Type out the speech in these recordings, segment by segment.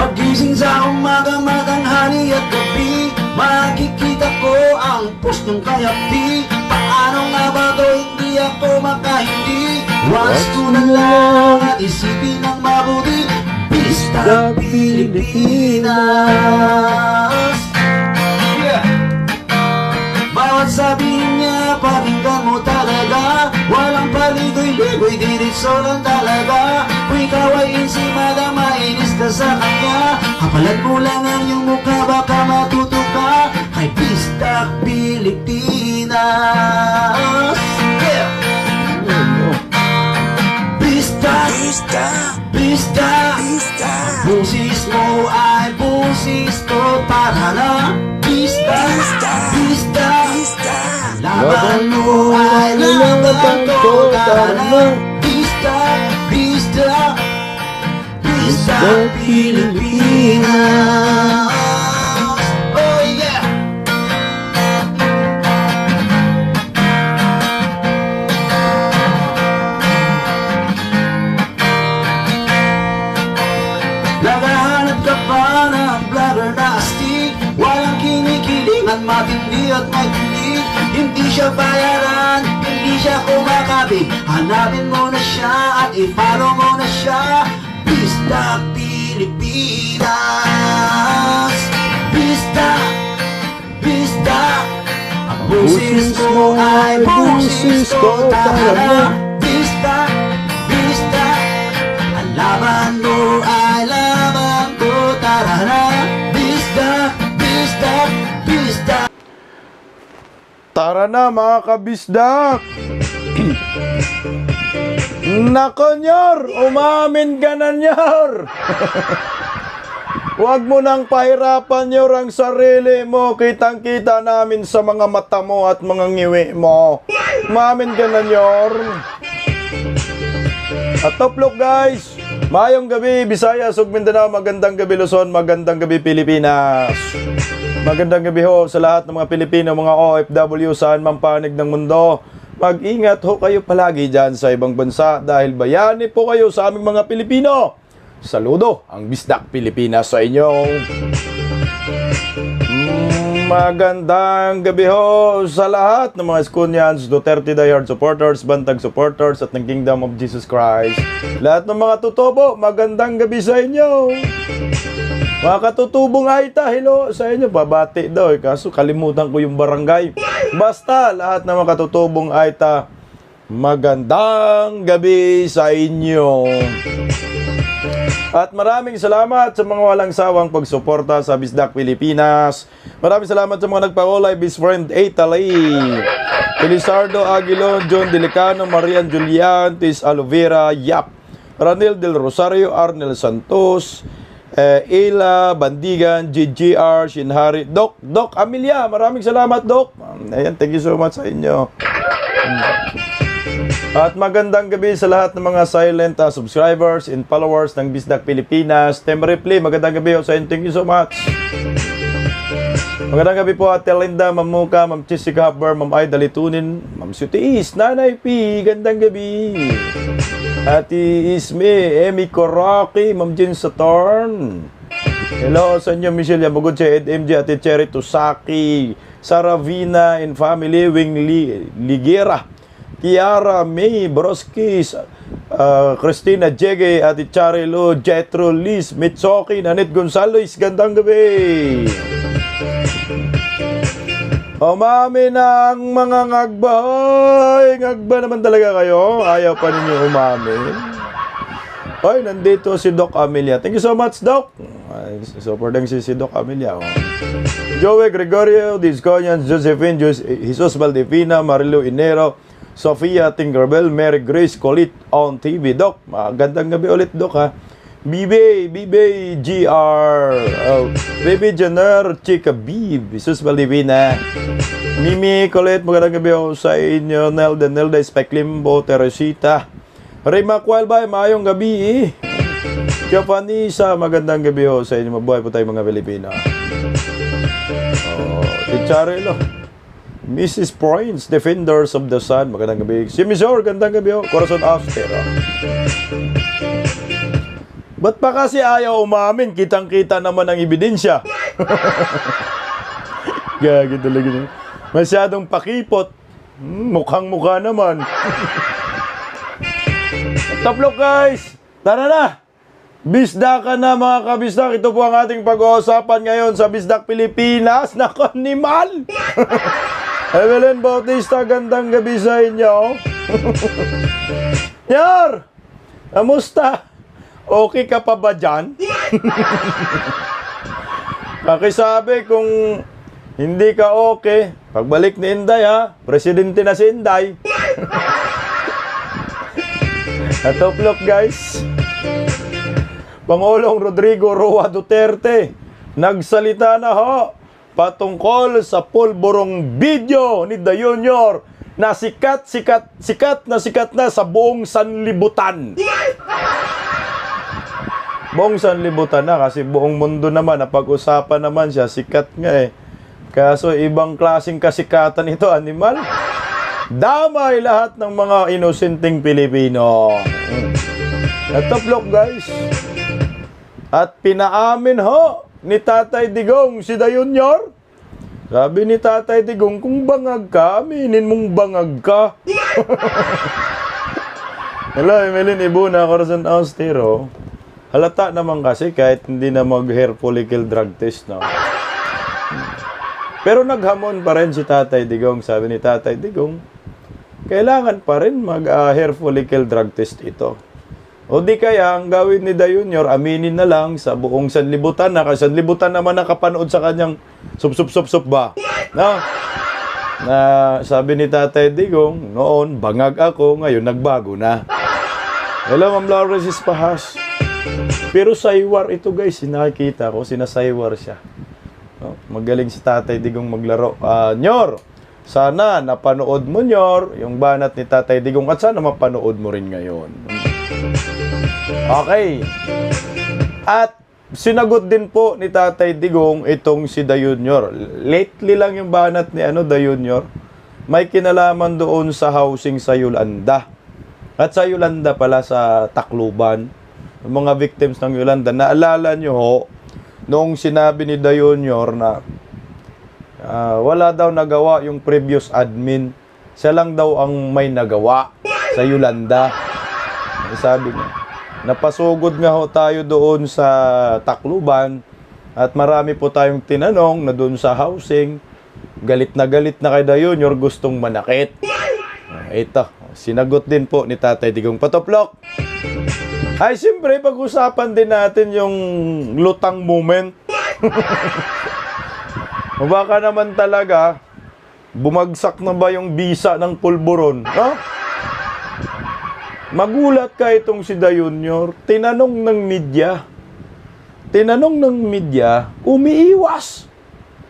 Pagising sa umaga, matanghali at gabi, makikita ko ang post ng kayapti. Paano nga ba to hindi ako makahindi? Wasto na lang at isipin ng mabuti, Bista Pilipinas. Bawat sabihin niya, pakinggan mo talaga. Walang paligoy-ligoy, diretso lang talaga. Kung ikaw ay insimada, mainis ka sa kanya. Kapalat mo lang ang iyong mukha, baka matuto ka kay Bista Pilipinas. Bista, Bista, Bista, Bista. Busis mo ay busis ko, para na. Bista, Bista, Bista. Laban mo ay laban ko, tara na. Bista, Bista, Bista Pilipinas. Oh yeah. Naghahanap ka pa ng vlogger na astig, walang kinikilingan, matindi at magtinig. Hindi siya bayaran, hindi siya kumakabig. Hanapin mo na siya at i-follow mo na siya. Bista Pilipinas. Bista, Bista. Ang busis mo ay busis ko, tara na. Bista, Bista. Ang laban mo ay laban ko, tara na. Bista, Bista, Bista. Tara na mga kabisdak! Nako Nyor! Umamin ka na Nyor! Huwag mo nang pahirapan Nyor ang sarili mo. Kitang-kita namin sa mga mata mo at mga ngiwi mo. Umamin ka na Nyor! At toplok guys! Mayong gabi Visayas ug Mindanao, magandang gabi Luzon, magandang gabi Pilipinas. Magandang gabi ho sa lahat ng mga Pilipino, mga OFW saan man panig ng mundo. Mag-ingat ho kayo palagi dyan sa ibang bansa dahil bayani po kayo sa aming mga Pilipino. Saludo ang Bisdak Pilipinas sa inyo. Magandang gabi ho sa lahat ng mga Skunians, Duterte diehard supporters, Bantag supporters at ng Kingdom of Jesus Christ. Lahat ng mga tutubo, magandang gabi sa inyo. Mga katutubong Aita, hello sa inyo. Babati daw kaso kalimutan ko yung barangay. Basta lahat ng mga katutubong Aita, magandang gabi sa inyo. At maraming salamat sa mga walang sawang pagsuporta sa Bisdak Pilipinas. Maraming salamat sa mga nagpa-olay, Best Friend Italy, Elisardo Aguilon, John Delicano, Marian Julian, Tis Alovera, Yap, Ranel del Rosario, Arnel Santos, Ela, Bandigan, GGR, Shinhari, Doc Amelia, maraming salamat Doc. Ayan, thank you so much sa inyo. At magandang gabi sa lahat ng mga silent subscribers and followers ng Bisdak Pilipinas. Tem Ripley, magandang gabi sa inyo, thank you so much. Magandang gabi po Ate Linda, Ma'am Muka, Ma'am Jessica Haber, Ma'am Aida Litunin, Ma'am Sutiis, Nanay P, gandang gabi. Ati Isme, Emi Koraki, Ma'am Jean Saturn. Hello sa inyo, Michelle Yamagod, si Ed MJ, Ati Cherry Tusaki, Saravina and family, Wing Ligera, Kiara May Broskis, Christina Jege, Ati Charilo, Jetro Liz, Mitsoki, Nanit Gonzales, gandang gabi. Umami na ang mga ngagba. Hoy, ngagba naman talaga kayo. Ayaw pa ninyo umamin. Hoy, nandito si Doc Amelia. Thank you so much, Doc. Supporting si Doc Amelia. Joey Gregorio, Disconians, Josephine, Jesus Valdivina, Marilu Inero, Sofia Tinkerbell, Mary Grace Colit on TV. Doc, magandang gabi ulit, Doc, ha. Bibe, GR, Baby Jenner, Chica Bib, Jesus Valdivina, Mimi Colette, magandang gabi sa inyo, Nelda, Speklimbo, Teresita, Rima Qualbay, maayong gabi, Japanisa, magandang gabi sa inyo, mabuhay po tayo mga Pilipino. Ticharelo, Mrs. Points, Defenders of the Sun, magandang gabi, si Mizor, gandang gabi, Corazon Austero. Ba't pa kasi ayaw umamin? Kitang-kita naman ang ebidensya. Gagi talaga niya. Masyadong pakipot. Mukhang-mukha naman. Taplok guys! Tara na! Bisdakan na mga kabisdak. Ito po ang ating pag-uusapan ngayon sa Bisdak Pilipinas na kanimal. Evelyn Bautista, gandang gabi sa inyo. Yar! Kamusta? Okay ka pa ba dyan? Pakisabi kung hindi ka okay, pagbalik ni Inday ha, presidente na si Inday. Atoplok guys. Pangulong Rodrigo Roa Duterte nagsalita na ho patungkol sa pulburong video ni The Junior na sikat na sa buong sanlibutan. Buong sanlibutan na kasi buong mundo naman, napag-usapan naman siya, sikat nga eh. Kaso ibang klaseng kasikatan ito, animal. Damay lahat ng mga inosenteng Pilipino. Natoplok guys. At pinaamin ho ni Tatay Digong si The Junior. Sabi ni Tatay Digong, kung bangag ka, aminin mong bangag ka. Hello, Emeline Ibuna, Corazon Austero. Halata naman kasi kahit hindi na mag-hair follicle drug test, no? Pero naghamon pa rin si Tatay Digong. Sabi ni Tatay Digong, kailangan pa rin mag-hair follicle drug test ito. O di kaya, ang gawin ni The Junior, aminin na lang sa buong sanlibutan na. Kasi sanlibutan naman nakapanood sa kanyang sup ba? No? Na sabi ni Tatay Digong, noon, bangag ako, ngayon nagbago na. Hello, Ma'am Laura Pahas. Pero saywar ito guys, nakikita ko, sinasaywar siya. No? Magaling si Tatay Digong maglaro. Nyor, sana napanood mo Nyor, yung banat ni Tatay Digong at sana mapanood mo rin ngayon. Okay. At sinagot din po ni Tatay Digong itong si The Junior. Lately lang yung banat ni The Junior. May kinalaman doon sa housing sa Yolanda. At sa Yolanda pala sa Tacloban. Mga victims ng Yolanda. Naalala nyo ho, noong sinabi ni The Junior na wala daw nagawa yung previous admin. Siya lang daw ang may nagawa sa Yolanda. Sabi niya, napasugod nga ho tayo doon sa Tacloban at marami po tayong tinanong na doon sa housing. Galit na kay The Junior, gustong manakit. Ito, sinagot din po ni Tatay Digong. Patoplok! Ay, siyempre, pag-usapan din natin yung lutang moment. O baka naman talaga, bumagsak na ba yung bisa ng pulburon? No? Magulat ka itong si The Junior, tinanong ng media, umiiwas.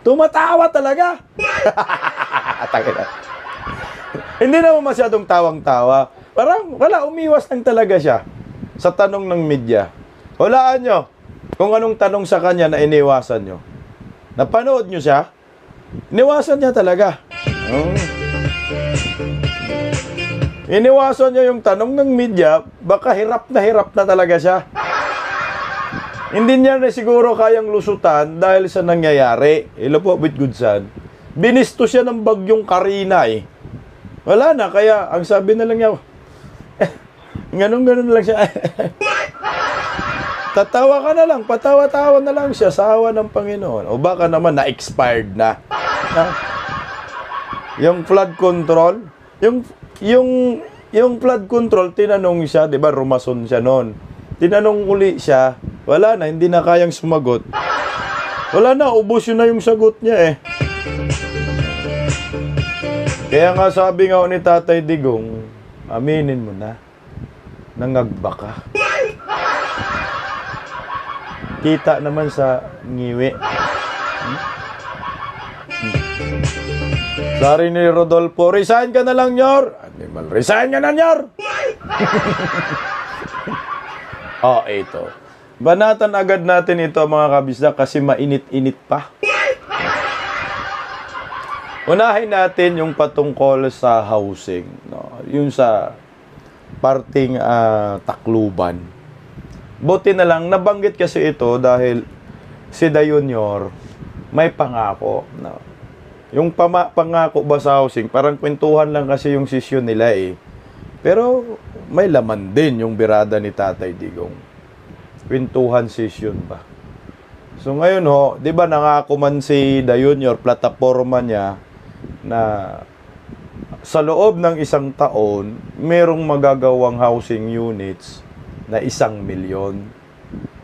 Tumatawa talaga. Hindi naman masyadong tawang-tawa. Parang wala, umiiwas lang talaga siya sa tanong ng media. Hulaan nyo kung anong tanong sa kanya na iniwasan nyo. Napanood nyo siya? Iniwasan niya talaga. Iniwasan niya yung tanong ng media, baka hirap na talaga siya. Hindi niya na siguro kayang lusutan dahil sa nangyayari. Hello po, with good son. Binisto siya ng bagyong Karina eh. Wala na, kaya ang sabi na lang niya, ganun lang siya. Tatawa ka na lang, patawa-tawa na lang siya sa awa ng Panginoon. O baka naman na-expired na. Yung flood control, yung flood control, tinanong siya, di ba, rumason siya noon. Tinanong uli siya, wala na, hindi na kayang sumagot. Wala na, ubos yun na yung sagot niya eh. Kaya nga sabi nga ni Tatay Digong, aminin mo na, nangagba ka. Kita naman sa ngiwi. Sorry ni Rodolfo, resign ka na lang, Nyor. Animal, resign ka na, Nyor. Ito. Banatan agad natin ito, mga kabisdak, kasi mainit-init pa. Unahin natin yung patungkol sa housing, no? Yung sa parting Tacloban. buti na lang, nabanggit kasi ito dahil si Da Junior may pangako. Na, yung pangako ba sa housing, parang kwentuhan lang kasi yung session nila eh. Pero may laman din yung birada ni Tatay Digong. Kwentuhan session ba? So ngayon ho, di ba nangako man si Da Junior, plataforma niya, na sa loob ng isang taon, merong magagawang housing units na 1,000,000.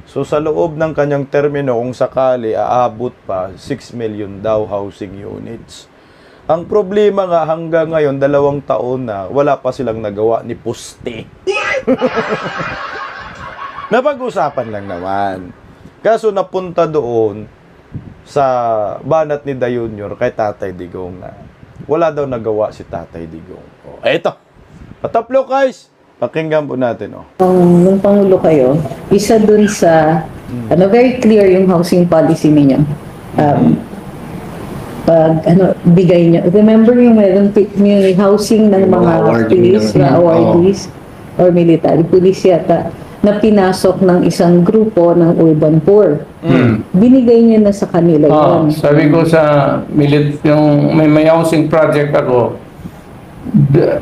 So sa loob ng kanyang termino, kung sakali aabot pa, 6 million daw housing units. Ang problema nga hanggang ngayon, 2 taon na, wala pa silang nagawa ni poste. Napag-usapan lang naman. Kaso napunta doon sa banat ni Da Junior kay Tatay Digong na wala daw nagawa si Tatay Digong. O, eto. Pataplo guys. Pakinggan po natin, oh. Nung Pangulo kayo, isa dun sa, very clear yung housing policy ninyo. Pag, bigay nyo. Remember yung meron yung housing ng mga police, na awardees, or military police yata, na pinasok ng isang grupo ng urban poor. Binigay nyo na sa kanila yun. Sabi ko sa yung may housing project ako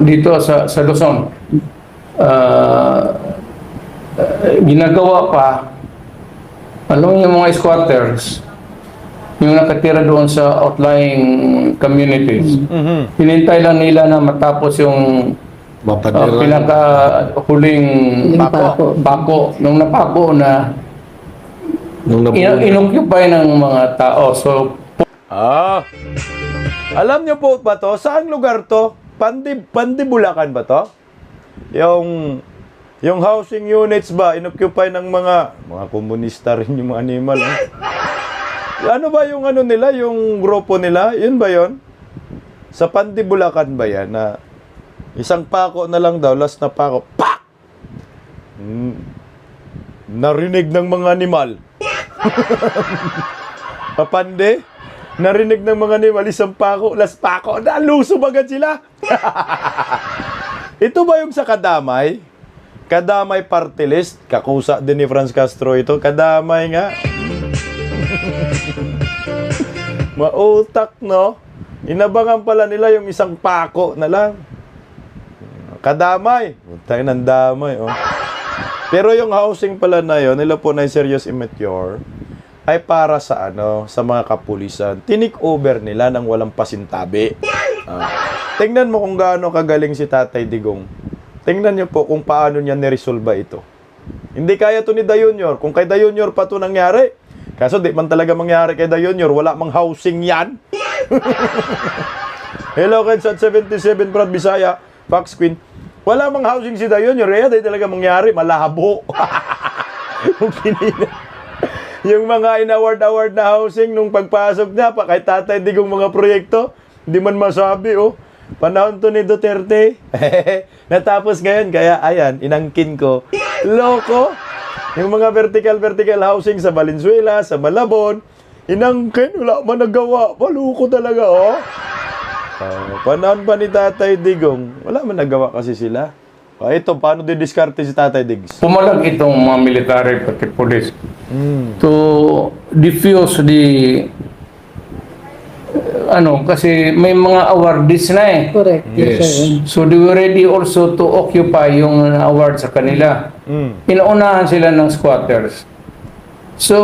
dito sa Luzon. Ginagawa pa, alam mo yung mga squatters, yung nakatira doon sa outlying communities, hinintay lang nila na matapos yung pinakahuling pako. Nung napako na, inoccupy ng mga tao. So, alam niyo po ba to? Saang lugar to? Bulacan ba to? Yung housing units ba, inoccupy ng mga komunista rin yung mga animal. Ano ba yung nila, yung grupo nila? Yun ba yun? Sa Bulacan ba yan? Na isang pako na lang daw, last na pako, pak! Narinig ng mga animal. Kapande, narinig ng mga animal, isang pako, last pako, nalusob agad sila. Ito ba yung sa Kadamay? Kadamay Party List. Kakusa din ni Franz Castro ito. Kadamay nga. Mautak, no? Inabangan pala nila yung isang pako na lang. Kadamay. Tayo ng damay, oh. Pero yung housing pala na yun, nila po na serious immature, ay para sa sa mga kapulisan. Tinik over nila nang walang pasintabi. Tingnan mo kung gaano kagaling si Tatay Digong. Tingnan niyo po kung paano niya niresolba ito. Hindi kaya to ni Da Junior. Kung kay Da Junior pa to nangyari. Kaso di man talaga mangyari kay Da Junior. Wala mang housing yan. Hello, Keds at 77 Proud Bisaya, Fox Queen. Wala mang housing si Da Junior. Kaya di talaga mangyari. Malabo. Yung mga in-award na housing nung pagpasok niya pa kay Tatay Digong mga proyekto, hindi man masabi, oh. Panahon to ni Duterte. Natapos ngayon, kaya ayan, inangkin ko. Loko. Yung mga vertical housing sa Valenzuela, sa Malabon, inangkin, wala man nagawa. Paluko talaga, oh. Panahon pa ni Tatay Digong, wala man nagawa kasi sila. Ito, paano didiskarte si Tatay Diggs? pumalag itong mga military pati police to diffuse the kasi may mga awardees na eh. Correct. Yes. So they were ready also to occupy yung award sa kanila. Pinaunahan sila ng squatters. So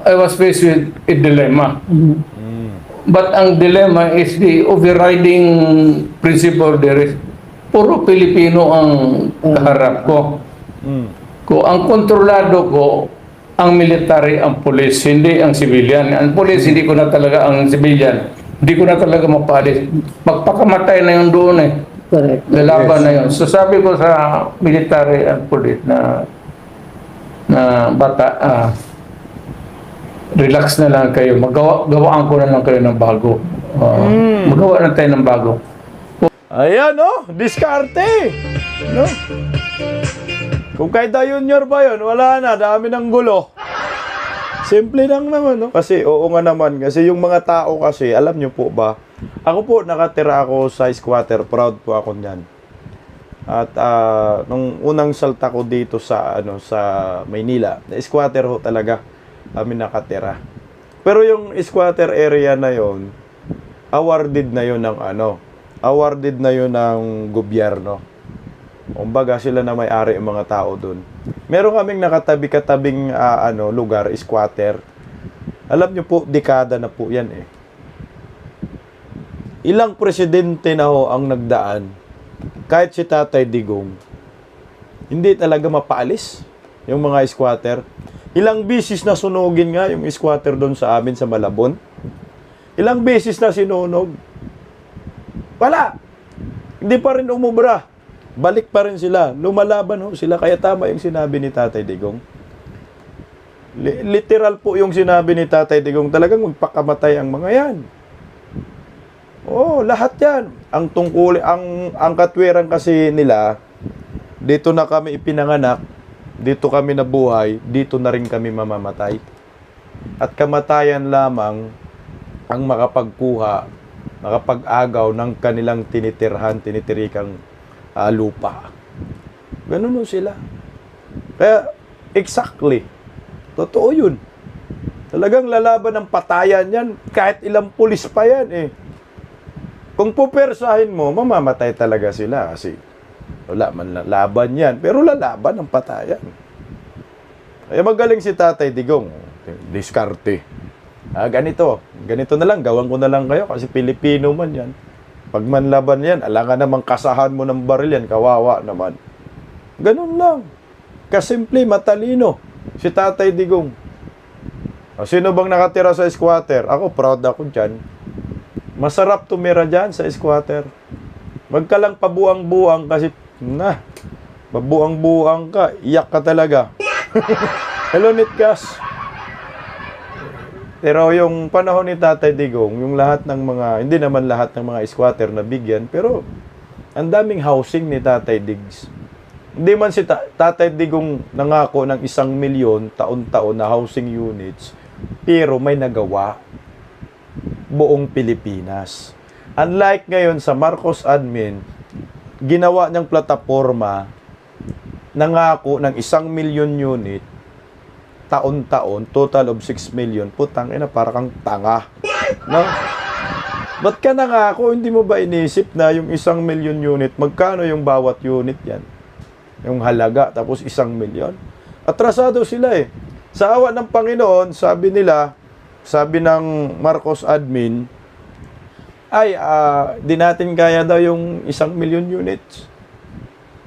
I was faced with a dilemma. But ang dilemma is the overriding principle there is puro Pilipino ang kaharap ko. Kung ang kontrolado ko ang military, ang police, hindi ang civilian. Ang police, hindi ko na talaga ang civilian. Hindi ko na talaga mapalis. Magpakamatay na yun doon eh. Correct. Lalaban na yun. So sabi ko sa military and police na bata, relax na lang kayo. Gawaan ko na lang kayo ng bago. Magawa na tayo ng bago. Ayan, no? Diskarte. No? Kung kay Da Junior ba yun, wala na. Dami ng gulo. Simple lang naman, no? Kasi, oo nga naman. Kasi yung mga tao kasi, alam nyo po ba, ako po, nakatira ako sa squatter. Proud po ako niyan. At nung unang salta ko dito sa Maynila, na squatter ho talaga kami nakatira. Pero yung squatter area na yon, awarded na yon ng gobyerno. Kumbaga sila na may-ari ang mga tao doon. Meron kaming nakatabi-katabing lugar, squatter. Alam niyo po, dekada na po 'yan eh. Ilang presidente na ho ang nagdaan. Kahit si Tatay Digong, hindi talaga mapaalis yung mga squatter. Ilang beses na sunugin nga yung squatter doon sa amin sa Malabon. Ilang beses na sinunog. Wala. Hindi pa rin umubra. Balik pa rin sila. Lumalaban ho sila. Kaya tama yung sinabi ni Tatay Digong. Literal po yung sinabi ni Tatay Digong. Talagang magpakamatay ang mga yan. Oo, lahat yan. Ang tungkol, ang katwiran kasi nila, dito na kami ipinanganak, dito kami nabuhay, dito na rin kami mamamatay. At kamatayan lamang ang makapagkuha, makapag-agaw ng kanilang tinitirikang lupa. Ganun sila. Kaya, exactly. Totoo yun. Talagang lalaban ng patayan yan. Kahit ilang pulis pa yan eh. Kung pupersahin mo, mamamatay talaga sila kasi wala man laban yan. Pero lalaban ng patayan. Kaya magaling si Tatay Digong. Diskarte. Ganito na lang. Gawan ko na lang kayo kasi Pilipino man yan. Pag manlaban yan, alangan namang kasahan mo ng baril yan, kawawa naman. Ganun lang. Kasimple, matalino. Si Tatay Digong. Sino bang nakatira sa squatter? Ako, proud ako dyan. Masarap tumira dyan sa squatter. Wag ka lang pabuang-buang kasi, pabuang-buang ka, iyak ka talaga. Hello, Nitkas. Pero yung panahon ni Tatay Digong, yung lahat ng mga, hindi naman lahat ng mga squatter na bigyan, pero ang daming housing ni Tatay Diggs. Hindi man si Tatay Digong nangako ng 1 milyon taon-taon na housing units, pero may nagawa buong Pilipinas. Unlike ngayon sa Marcos admin, ginawa niyang plataforma, nangako ng 1 milyon unit, taon-taon, total of 6 million, putang ina, para kang tanga. No? Ba't ka nangako, hindi mo ba inisip na yung 1 milyon unit, magkano yung bawat unit yan? Yung halaga, tapos 1 milyon? Atrasado sila eh. Sa awa ng Panginoon, sabi ng Marcos admin, ay, di natin kaya daw yung 1 milyon units.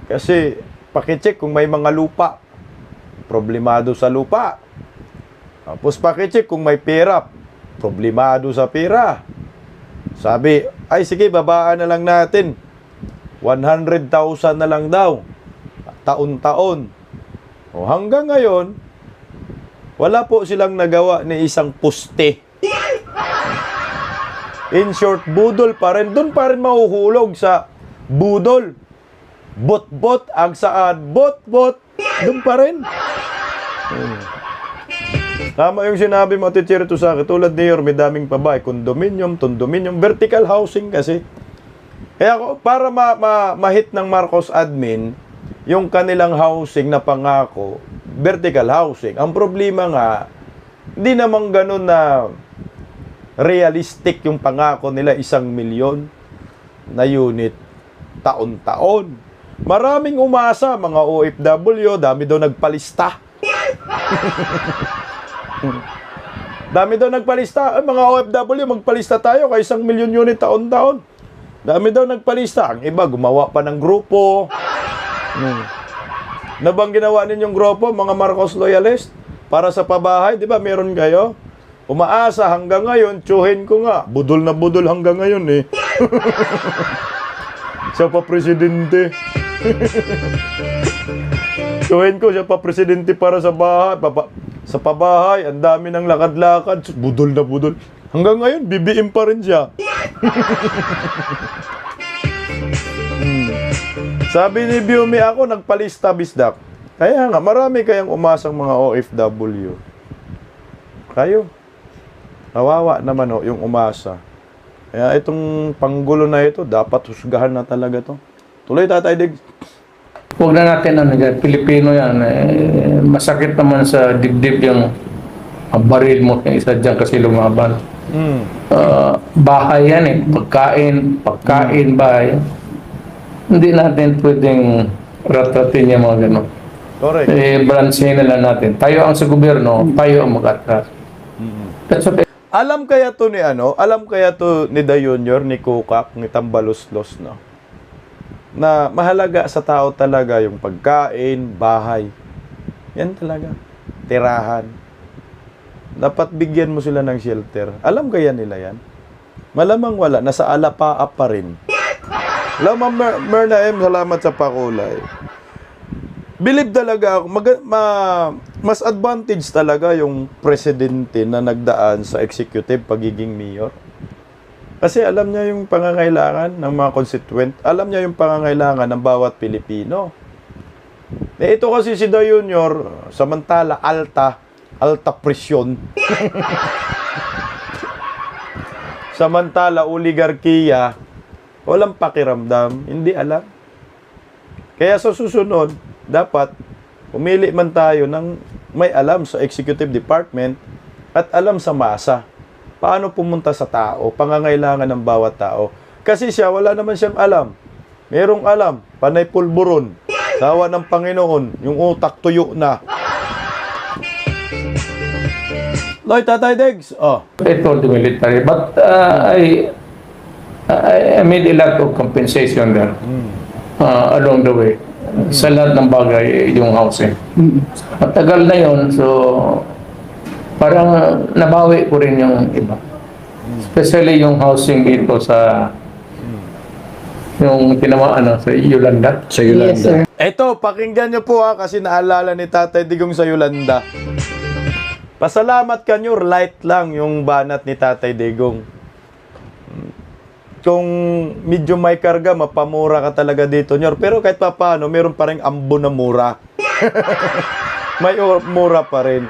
Kasi, pakicheck kung may mga lupa. Problemado sa lupa. Tapos pakicheck kung may pera. Problemado sa pera. Sabi, ay sige, babaan na lang natin. 100,000 na lang daw. Taon-taon. O hanggang ngayon, wala po silang nagawa ni isang poste. In short, budol pa rin. Doon pa rin mahuhulog sa budol. Bot-bot, ang saan. Bot-bot. Doon pa rin. Tama yung sinabi mo, Tichirito, sa akin. Tulad ni Yorme, daming pabahay. Condominium, vertical housing kasi. Kaya para ma-hit ng Marcos admin, yung kanilang housing na pangako, vertical housing. Ang problema nga, hindi naman ganun na realistic yung pangako nila 1 milyon na unit taon-taon. Maraming umasa, mga OFW, dami daw nagpalista. Dami daw nagpalista. Ay, mga OFW, magpalista tayo kay 1 milyon unit taon-taon. Dami daw nagpalista. Ang iba, gumawa pa ng grupo. Na bang ginawa ninyong grupo, mga Marcos loyalist? Para sa pabahay, di ba, meron kayo? Umaasa hanggang ngayon, tsuhin ko nga. Budol na budol hanggang ngayon eh. Siya pa presidente. Tsuhin ko, siya pa presidente para sa bahay. Sa pabahay, ang dami ng lakad-lakad. Budol na budol. Hanggang ngayon, BBM pa rin siya. Sabi ni Biumi, ako nagpalista bisdak. Kaya nga, marami kayang umasang mga OFW. Kayo. Kawawa naman yung umasa. Kaya itong panggulo na ito, dapat husgahan na talaga to. Tuloy, Tatay Dig. huwag na natin ano yan, Pilipino yan. Masakit naman sa dibdib yung baril mo yung isa dyan kasi lumaban. Bahay yan pagkain, bahay. Hindi natin pwedeng ratatin yung mga gano'n. Correct. Balansehin na lang natin. Tayo ang sa gobyerno, tayo ang mag-atras. That's okay. Alam kaya to ni Da Junior, ni Kukak, ni Tambaloslos, no? Na mahalaga sa tao talaga yung pagkain, bahay. Yan talaga. Tirahan. Dapat bigyan mo sila ng shelter. Alam kaya nila yan? Malamang wala. Nasa alapaa pa rin. Alam, Ma'am Merna M, salamat sa pakulay. Believe talaga ako, mas advantage talaga yung presidente na nagdaan sa executive pagiging mayor. Kasi alam niya yung pangangailangan ng mga constituent. Alam niya yung pangangailangan ng bawat Pilipino. Ito kasi si Da Junior, samantala alta presyon. Samantala oligarkiya, walang pakiramdam, hindi alam. Kaya sa susunod, dapat pumili man tayo ng may alam sa executive department at alam sa masa. Paano pumunta sa tao, pangangailangan ng bawat tao. Kasi siya, wala naman siyang alam. Merong alam, panay pulburon. Sawa ng Panginoon, yung utak tuyo na. Loy, Tatay Degs. Oh. I told the military, but I made a lot of compensation there along the way. Sa lahat ng bagay, yung housing. Matagal na yun, so parang nabawi ko rin yung iba. Especially yung housing dito sa yung tinamaan sa Yolanda. Sa Yolanda. Yes, sir. Eto, pakinggan nyo po kasi naalala ni Tatay Digong sa Yolanda. Pasalamat ka nyo, light lang yung banat ni Tatay Digong. Kung medyo may karga, mapamura ka talaga dito, Nyor. Pero kahit pa paano, meron pa rin ambo na mura. May mura pa rin.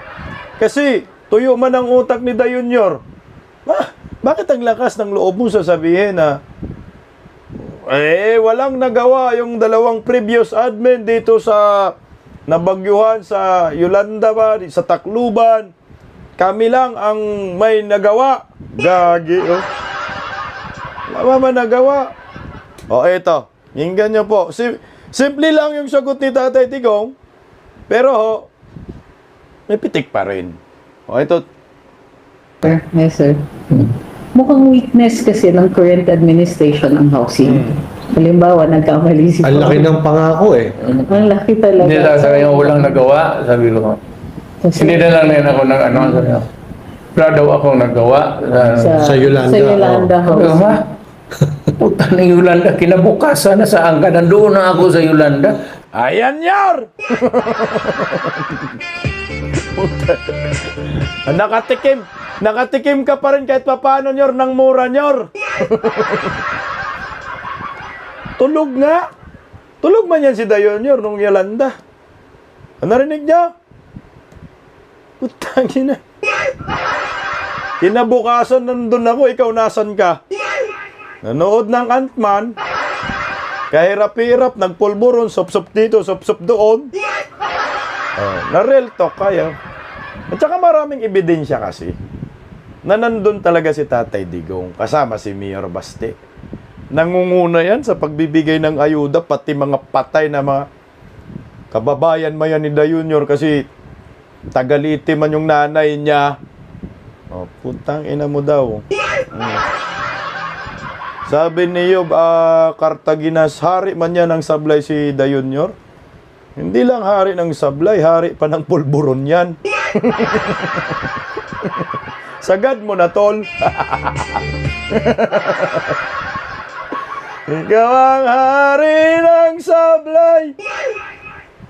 Kasi, tuyo man ang utak ni Da Junior. Bakit ang lakas ng loob mo sasabihin na walang nagawa yung dalawang previous admin dito sa nabagyuhan sa Yolanda ba, sa Tacloban. Kami lang ang may nagawa. Gagi, oh. Wala man nagawa. O, eto. Hinggan nyo po. Simple lang yung sagot ni Tatay Digong. Pero, may pitik pa rin. O, ito. Yes, sir. Mukhang weakness kasi ng current administration ang housing. Halimbawa, nagkamali si Ang laki ng pangako eh. Ang laki talaga. Hindi na sabi yung walang nagawa, sabi ko. Hindi na lang rin ako ng ano. Sabi ko. Wala daw akong nagawa. Sa Yolanda. Sa Yolanda housing. Ha? Puta ng Yolanda, kinabukasan na saan ka? Nandoon na ako sa Yolanda. Ayan, Nyor! Nakatikim. Nakatikim ka pa rin kahit paano, Nyor, ng mura, Nyor. Tulog nga. Tulog man yan si Da Junior nung Yolanda. Narinig niya? Putang ina. Kinabukasan nandun ako, ikaw nasan ka? Nanood ng Ant-Man. Kahirap-hirap, nagpulburon, sop-sop dito, sop-sop doon. Na-real talk kaya. At saka maraming ebidensya kasi na nandun talaga si Tatay Digong kasama si Mayor Baste. Nangunguna yan sa pagbibigay ng ayuda, pati mga patay na mga kababayan mayan ni Da Junior kasi tagaliti man yung nanay niya. Oh, putang ina mo daw. Sabi ni Yob, Cartaginas, hari man yan ng sablay si Da Junior. Hindi lang hari ng sablay, hari pa ng pulburon yan. Sagad mo na, tol. Ikaw ang hari ng sablay,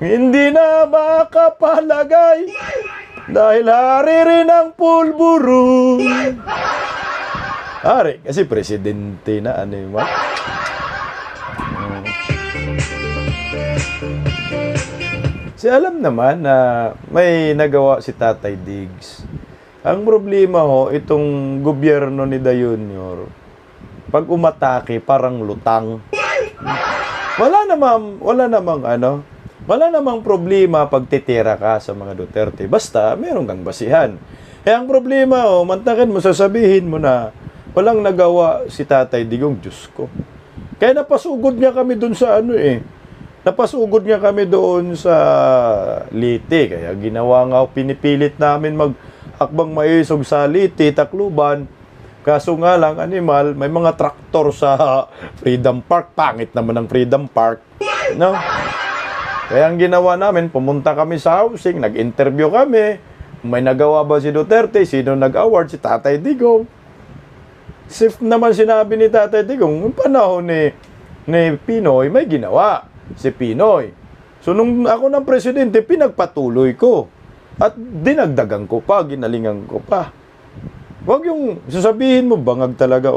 hindi na makapalagay, dahil hari rin ang pulburon. Hari, kasi presidente na, ano yun ba? Si alam naman na may nagawa si Tatay Diggs. Ang problema ho, itong gobyerno ni Da Junior, pag umatake, parang lutang. wala namang problema pag titira ka sa mga Duterte. Basta, meron kang basihan. Eh, ang problema, mantakin mo, sasabihin mo na walang nagawa si Tatay Digong, Diyos ko. Kaya napasugod niya kami doon sa napasugod niya kami doon sa Liti. Kaya ginawa nga, pinipilit namin mag-akbang maisog sa Liti, Tacloban. Kaso nga lang, animal, may mga traktor sa Freedom Park. Pangit naman ang Freedom Park. No? Kaya ang ginawa namin, pumunta kami sa housing, nag-interview kami. May nagawa ba si Duterte? Sino nag-award? Si Tatay Digong. Sif naman sinabi ni Tatay Digong, yung panahon ni Pinoy, may ginawa si Pinoy. So, nung ako ng presidente, pinagpatuloy ko. At dinagdagan ko pa, ginalingan ko pa. Huwag yung sasabihin mo, bangag talaga,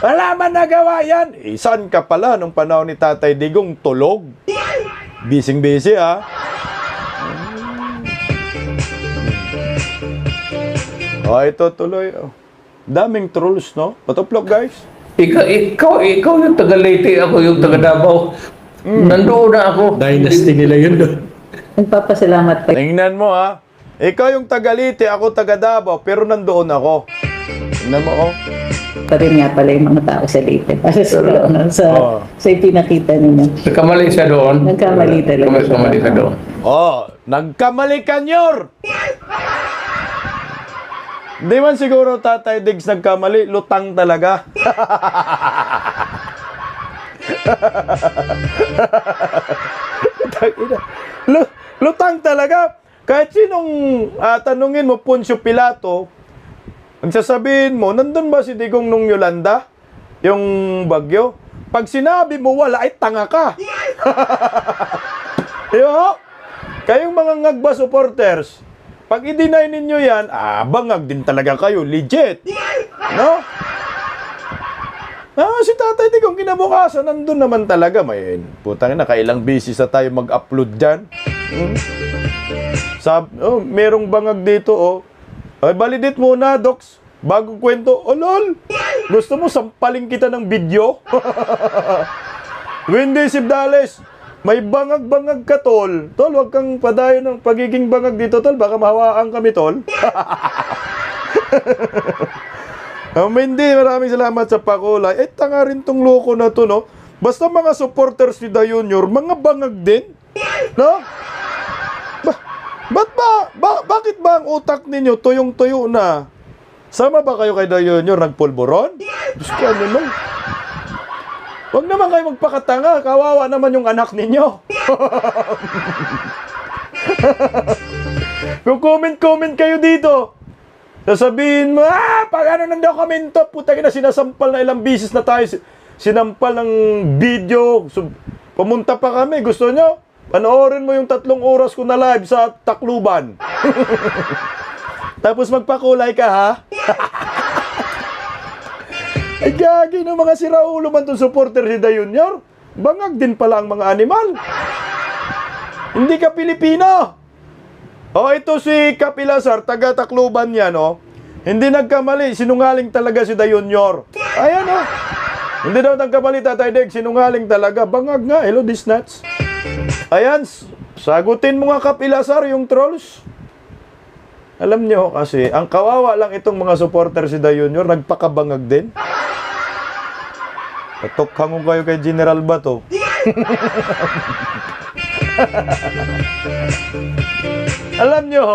Wala man nagawa yan. Saan ka pala nung panahon ni Tatay Digong? Tulog. Bising-busy, ito tuloy. Daming trolls, no? Patuplok, guys. Ikaw yung taga Leyte, ako yung taga Davao. Nandoon na ako. Dynasty nila yun doon. Nagpapasalamat pa Tingnan mo, Ikaw yung taga Leyte, ako taga Davao, pero nandoon ako. Tingnan mo, rin nga pala yung mga tao sa Leyte. Para sa ipinakita ninyo. Nagkamali siya doon. Nagkamali talaga. Nagkamali siya doon. Nagkamali ka, Nyor! Hindi man siguro Tatay Diggs nagkamali, lutang talaga. Lutang talaga. Kahit sinong tanungin mo, Poncio Pilato, ang sasabihin mo, nandun ba si Digong nung Yolanda? Yung bagyo? Pag sinabi mo wala, ay tanga ka. Yo, kayong mga Ngagba supporters, pag i-deny ninyo yan, bangag din talaga kayo, legit. No? Si Tatay Digong kinabukasan, nandun naman talaga. May putang ina, kailang busy sa tayo mag-upload dyan. Merong bangag dito, Ay, validate muna, Docs. Bagong kwento. Lol! Gusto mo sampaling kita ng video? Wendy Sibdales, may bangag-bangag ka, tol. Tol, wag kang padayo ng pagiging bangag dito, tol. Baka mahawaan kami, tol. Hindi, maraming salamat sa pakulay. Tanga rin tong loko na to, no? Basta mga supporters ni Da Junior, mga bangag din. No? Bakit ba ang utak ninyo tuyong-tuyo na? Sama ba kayo kay Da Junior nagpulburon? Diyos ko, ano no? Huwag naman kayo magpakatanga. Kawawa naman yung anak ninyo. Kung comment kayo dito, sasabihin mo, pag ano ng dokumento, puta na sinasampal na ilang bisis na tayo, sinampal ng video. Pumunta pa kami, gusto nyo? Panoorin mo yung 3 oras ko na live sa Tacloban. Tapos magpakulay ka, ha? Ay, gagi ng mga siraulo man itong supporter si Da Junior. Bangag din pala ang mga animal. Hindi ka Pilipino. Ito si Kapilasar, taga Tacloban yan, Hindi nagkamali, sinungaling talaga si Da Junior. Ayan, Hindi daw nagkamali, Tatay Deg, sinungaling talaga. Bangag nga, hello, this nuts. Ayan, sagutin mo nga, Kapilasar, yung trolls. Alam nyo kasi, ang kawawa lang itong mga supporter si Da Junior, nagpakabangag din. Patukhang kayo kay General Bato. Alam nyo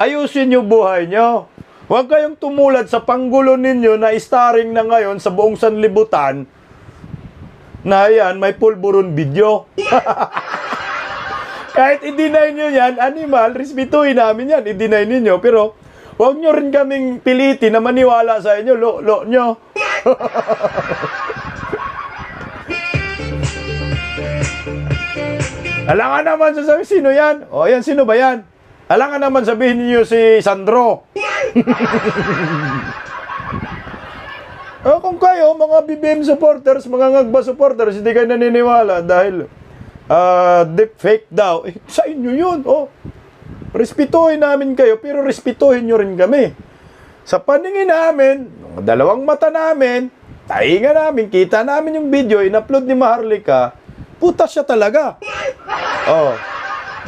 ayusin nyo buhay nyo. Huwag kayong tumulad sa panggulo ninyo na starring na ngayon sa buong sanlibutan na yan, may pulburon video. Kahit i-deny nyo yan, animal, respetuhin namin yan, i-deny ninyo. Pero, huwag nyo rin kaming pilitin na maniwala sa inyo, lo nyo. Alangan naman sasabihin, sino yan? Yan, sino ba yan? Alangan naman sabihin niyo si Sandro. Kung kayo, mga BBM supporters, mga Ngagba supporters, hindi kayo naniniwala dahil deep fake daw. Sa inyo yun, respetuhin namin kayo, pero respetuhin nyo rin kami. Sa paningin namin, 2 mata namin, Tainga namin, kita namin yung video, in-upload ni Maharlika, puta siya talaga. Oh,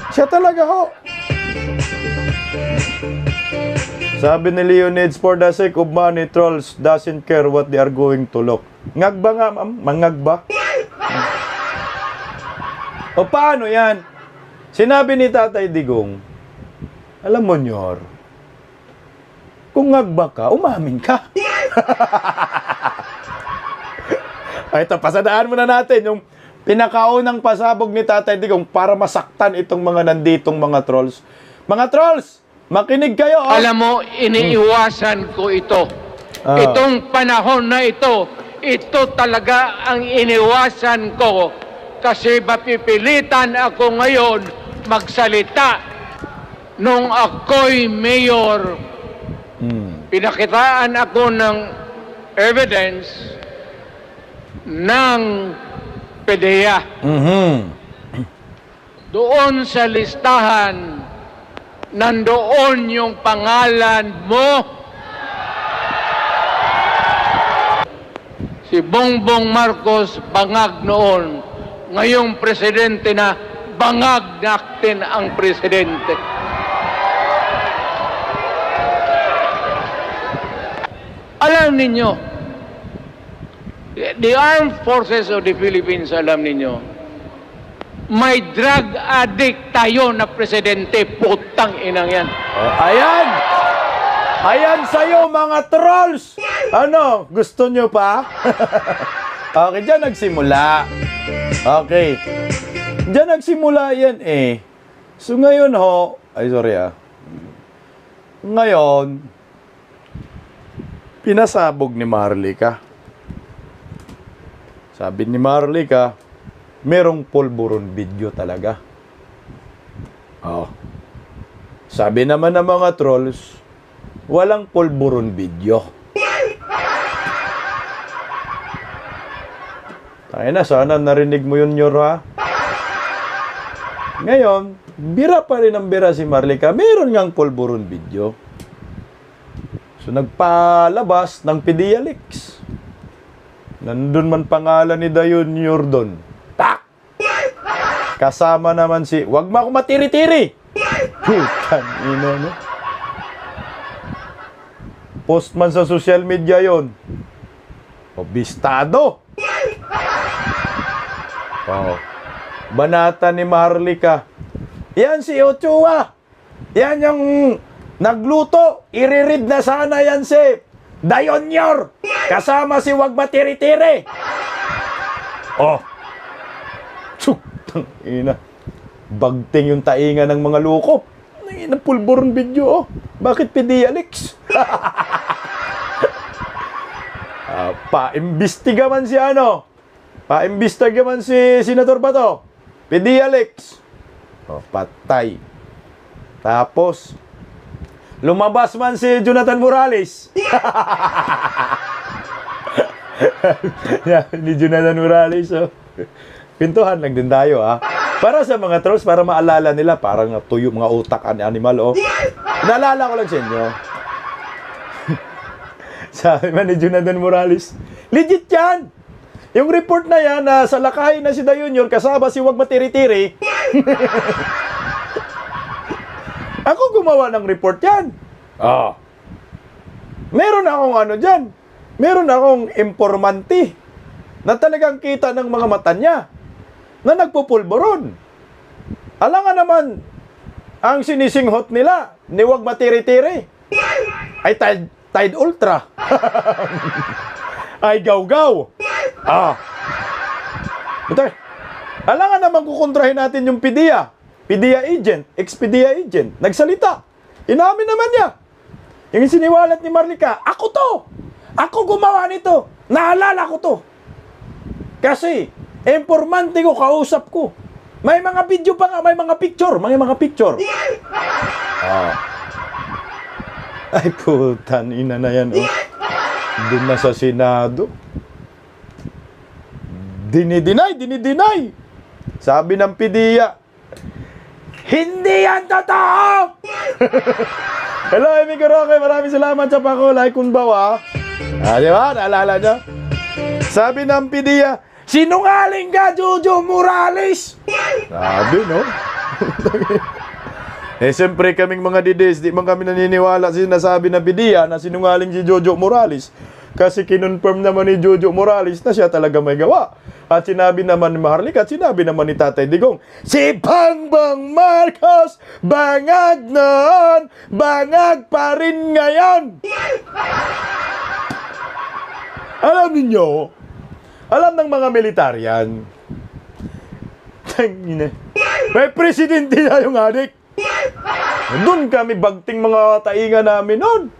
siya talaga ho. Sabi ni Leonids, for the sake of money, trolls doesn't care what they are going to look. Ngagba nga, ma'am? Mangagba? O paano yan? Sinabi ni Tatay Digong, alam mo, Nyor, kung ngagba ka, umamin ka. Ay, ito, pasadaan muna natin yung pinakaunang pasabog ni Tatay Digong para masaktan itong mga nanditong mga trolls. Mga trolls, makinig kayo. Oh. Alam mo, iniiwasan ko ito. Itong panahon na ito talaga ang iniwasan ko kasi mapipilitan ako ngayon magsalita nung ako'y mayor. Pinakitaan ako ng evidence ng PDEA. Doon sa listahan, nandoon yung pangalan mo. Si Bongbong Marcos bangag noon. Ngayong presidente na, bangag natin ang presidente. Alam ninyo, the armed forces of the Philippines, alam ninyo, may drug addict tayo na presidente, putang inang yan. Oh, ayan! Ayan sa'yo, mga trolls! Ano, gusto nyo pa? Okay, dyan nagsimula. Okay. Dyan nagsimula yan eh. So ngayon ho, ay sorry ngayon, pinasabog ni Maharlika. Sabi ni Maharlika, merong pulburon video talaga. Oh. Sabi naman ng mga trolls, walang pulburon video. Tayo na, sana narinig mo yun, Nyor, ha? Ngayon, bira pa rin ang bira si Maharlika. Meron ngang pulburon video. So, nagpalabas ng PDEA leaks. Nandun man pangalan ni Dayon Yordon. Tak! Kasama naman si... Wag mo ako matiri-tiri! Putan, ina, no? Post man sa social media yon. Obistado! Wow. Banata ni Maharlika. Yan si Ochoa. Yan yung nagluto. Iririd na sana yan si Dayon Yor. Kasama si Wag Matiri-tiri. Oh. Tsuk. Ina. Bagting yung tainga ng mga loko. Ina, pulburon video, oh. Bakit PDEA leaks? Pa-imbestiga man si ano? Pa-imbestiga man si Senator Bato. PDEA leaks. Oh, patay. Tapos, lumabas man si Jonathan Morales. Ni Jonathan Morales, oh. Pintuhan lang din tayo, ha? Para sa mga trolls, para maalala nila, parang tuyo, mga utak, animal, oh. Naalala ko lang sa inyo. Sabi man ni Jonathan Morales, legit yan! Yung report na yan, na sa lakay na si Dayon Yor, kasama si Wag Matiri-tiri. Ako gumawa ng report yan. Ah. Meron akong ano dyan. Meron akong informanti na talagang kita ng mga mata niya na nagpupulburon. Alangan naman, ang sinisinghot nila ni Wag Matiri-tiri ay Tide Ultra. Ay gaw-gaw. Ah. Ito, alangan naman kukontrahin natin yung PDEA agent, ex-PDEA agent. Nagsalita. Inamin naman niya. Yung siniwalat ni Maharlika, ako to. Ako gumawa nito. Naalala ko to. Kasi, informante ko, kausap ko. May mga video pa nga, may mga picture. Ah. Ay, putan, ina na yan, oh. Doon na sa Senado. Dinideny. Sabi ng PDEA, hindi yan totoo! Hello, Amy Karoke. Maraming salamat sa pakulay kung bawa. Di ba? Naalala nyo? Sabi ng PDEA, sinungaling ka, Jojo Morales! Sabi, no? Siyempre kaming mga dides, di man kami naniniwala sa sinasabi ng PDEA na sinungaling si Jojo Morales. Kasi kinonfirm naman ni Jojo Morales na siya talaga may gawa. At sinabi naman ni Maharlika at sinabi naman ni Tatay Digong, si Bongbong Marcos, bangag noon, bangag pa rin ngayon. Alam ninyo, alam ng mga militaryan, may presidente na yung adik. Doon kami bagting mga tainga namin noon.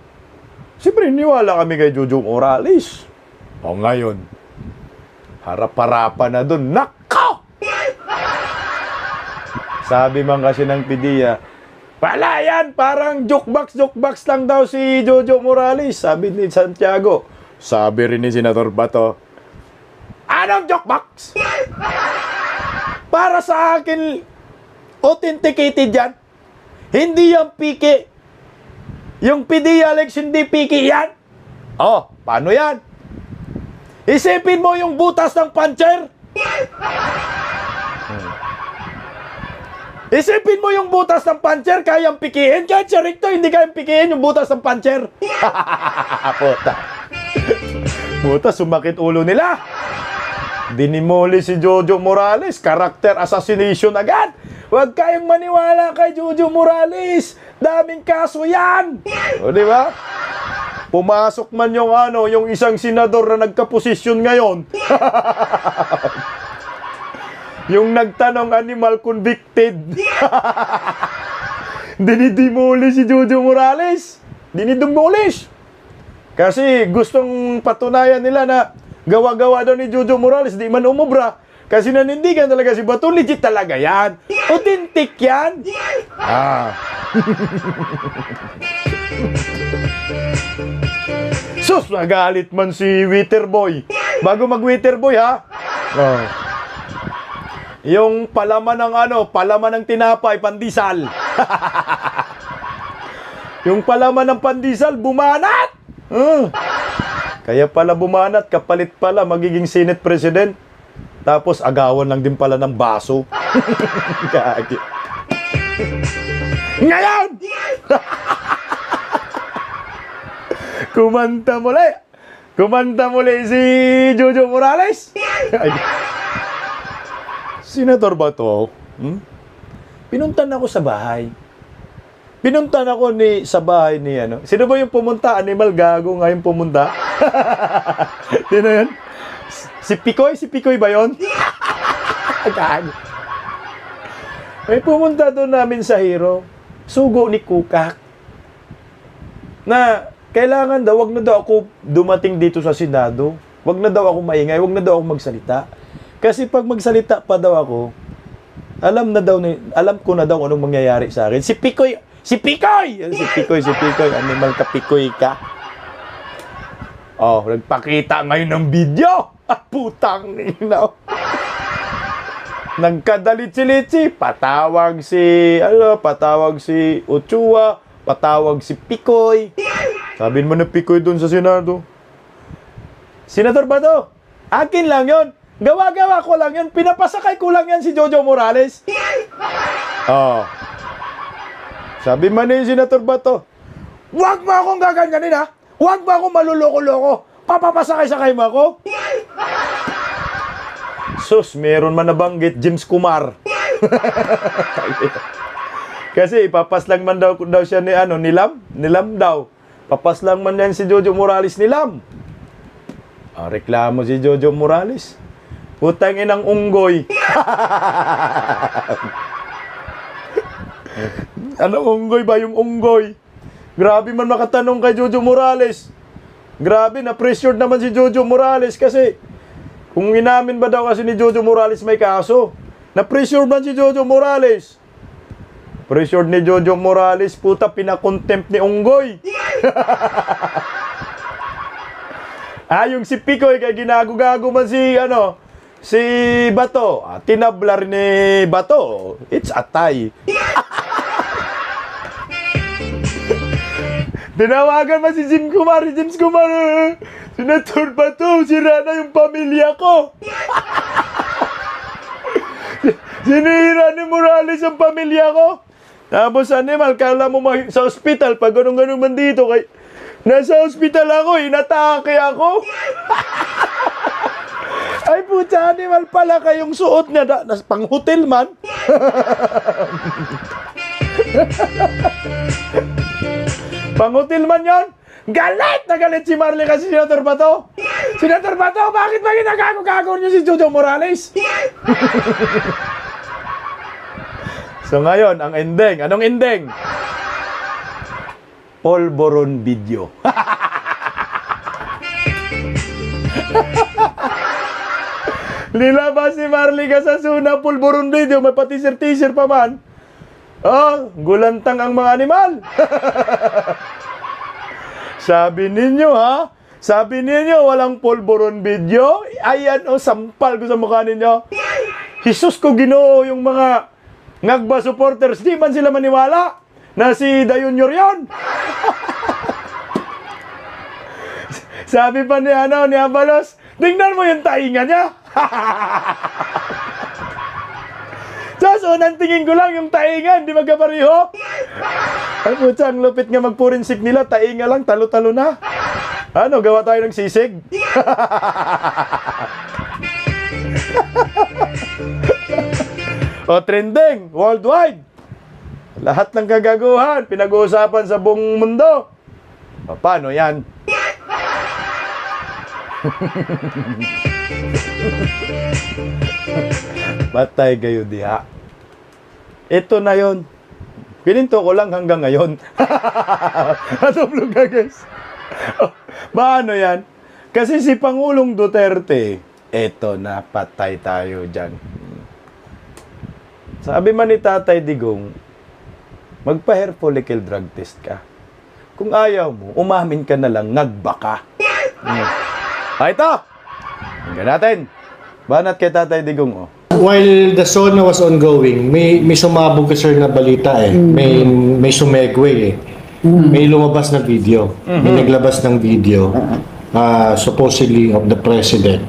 Siyempre, niwala kami kay Jojo Morales. O ngayon, harap-harapan na doon. Nako! Sabi man kasi ng PDEA, wala yan, parang jokebox lang daw si Jojo Morales. Sabi ni Santiago. Sabi rin ni Senator Bato, anong jokebox? Para sa akin, authenticated yan. Hindi yan piki. Yung PDEA Alex, hindi piki yan. Oh, paano yan? Isipin mo yung butas ng puncher. Isipin mo yung butas ng puncher, kayang pikihin. Kahit siya rito, hindi kayang pikihin yung butas ng puncher. Puta. Puta, sumakit ulo nila. Dinimoli si Jojo Morales. Character assassination agad. Huwag kayong maniwala kay Jojo Morales. Daming kaso yan. O, di ba? Pumasok man yung yung isang senador na nagka-posisyon ngayon. Yung nagtanong animal convicted. Dinidemolish si Jojo Morales. Dinidemolish. Kasi gustong patunayan nila na gawa-gawa daw ni Jojo Morales, di man umubra. Kasi nanindigan talaga si Bato, legit talaga yan. Authentic yan. Sus, nagalit man si Witterboy. Bago mag-Witterboy, ha? Oh. Yung palaman ng palaman ng tinapay, pandesal. Yung palaman ng pandesal, bumanat! Kaya pala bumanat, kapalit pala, magiging Senate President. Tapos agawan lang din pala ng baso. Gagi. Ngayon! Kumanta muli si Jojo Morales. Senator Bato, pinuntan ako sa bahay. Pinuntan ako sa bahay ni Sino ba yung pumunta? Animal gago ngayon pumunta. Sino yun? Si Picoy ba yun? May pumunta doon namin sa Hero. Sugo ni Kukak. Na kailangan daw, wag na daw ako dumating dito sa Senado. Wag na daw ako maingay, wag na daw ako magsalita. Kasi pag magsalita pa daw ako, alam ko na daw anong mangyayari sa akin. Si Picoy, animal ka, Picoy ka. Oh, nagpakita ngayon ng video. Putang ina. Nagkadalit-litsi, patawag si Ochoa, patawag si Picoy. Sabihin mo na Picoy doon sa Senado. Senator Bato, akin lang yon. Gawa-gawa ko lang yun. Pinapasakay ko lang yan si Jojo Morales. Oh. Sabi man ni Senator Bato, huwag mo akong gaganyanin, ha? Huwag mo akong maluloko-loko. Papapasakay-sakay mo ako. Sus, meron man nabanggit James Kumar. Kasi ipapas lang man daw siya ni Nilam daw. Papas lang man yan si Jojo Morales Nilam. Reklamo si Jojo Morales. Putang inang unggoy. Anong unggoy ba yung unggoy? Grabe man makatanong kay Jojo Morales. Grabe, na-pressured naman si Jojo Morales kasi kung inamin ba daw kasi ni Jojo Morales may kaso. Na-pressured man si Jojo Morales. Pressured ni Jojo Morales, puta, pinakontempt ni unggoy. Yung si Picoy, kaya ginago-gago man si Bato. Tinablar ni Bato. It's atay. Tinawagan pa si James Kumar, Senator Bato, sira na yung pamilya ko. Sinira ni Morales ang pamilya ko. Tapos animal, kala mo sa ospital, pag ganun-ganun man dito, nasa ospital ako, inatake ako. Ay pucha, animal pala kayong suot niya, pang hotel man. Pang hotel man yon. Galit na galit si Marley kasi Senator Bato. Senator Bato, bakit ba ginagago-gago niyo si Jojo Morales? So ngayon, ang ending. Anong ending? Polvoron video. Nilabas si Marley Casasuna, polvoron video. May pati teaser pa man. Oh, gulantang ang mga animal. Sabi ninyo ha? Sabi ninyo walang polvoron video? Ayan o, sampal ko sa mukha ninyo. Jesus ko Ginoo, yung mga Ngagba supporters, di man sila maniwala na si Dayon yun. Sabi pa ni Abalos, tingnan mo yung tainga niya. So, unang tingin ko lang yung tainga, hindi magkapariho. Ay putya, ang lupit nga magpurinsik nila, tainga lang, talo-talo na. Ano, gawa tayo ng sisig? O, trending, worldwide. Lahat ng kagaguhan, pinag-uusapan sa buong mundo. O, paano yan? Patay kayo diha. Ito na yon. Pininto ko lang hanggang ngayon. Ano vlog ka guys? Paano yan? Kasi si Pangulong Duterte, eto na, patay tayo dyan. Sabi man ni Tatay Digong, magpa-hair follicle drug test ka. Kung ayaw mo, umamin ka na lang, nagbaka. Ito! Hanggang natin. Banat kay Tatay Digong, oh. While the SONA was ongoing, may sumabog ka sir na balita eh. May sumegway eh. May lumabas na video. May naglabas ng video supposedly of the president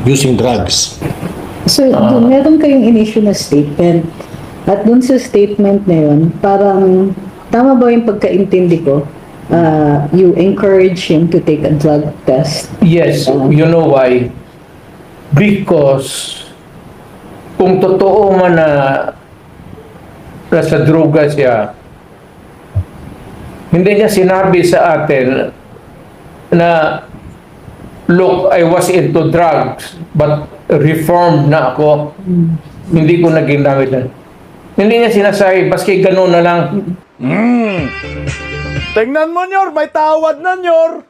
using drugs. So, meron kayong initial na statement. At dun sa statement na yun, parang, tama ba yung pagkaintindi ko? You encourage him to take a drug test. Yes, you know why? Because kung totoo man na nasa droga siya, hindi niya sinabi sa atin na, look, I was into drugs, but reformed na ako. Hindi ko naging damit na. Hindi niya sinasabi, baski gano'n na lang. Tingnan mo, Nyor, may tawad na, Nyor.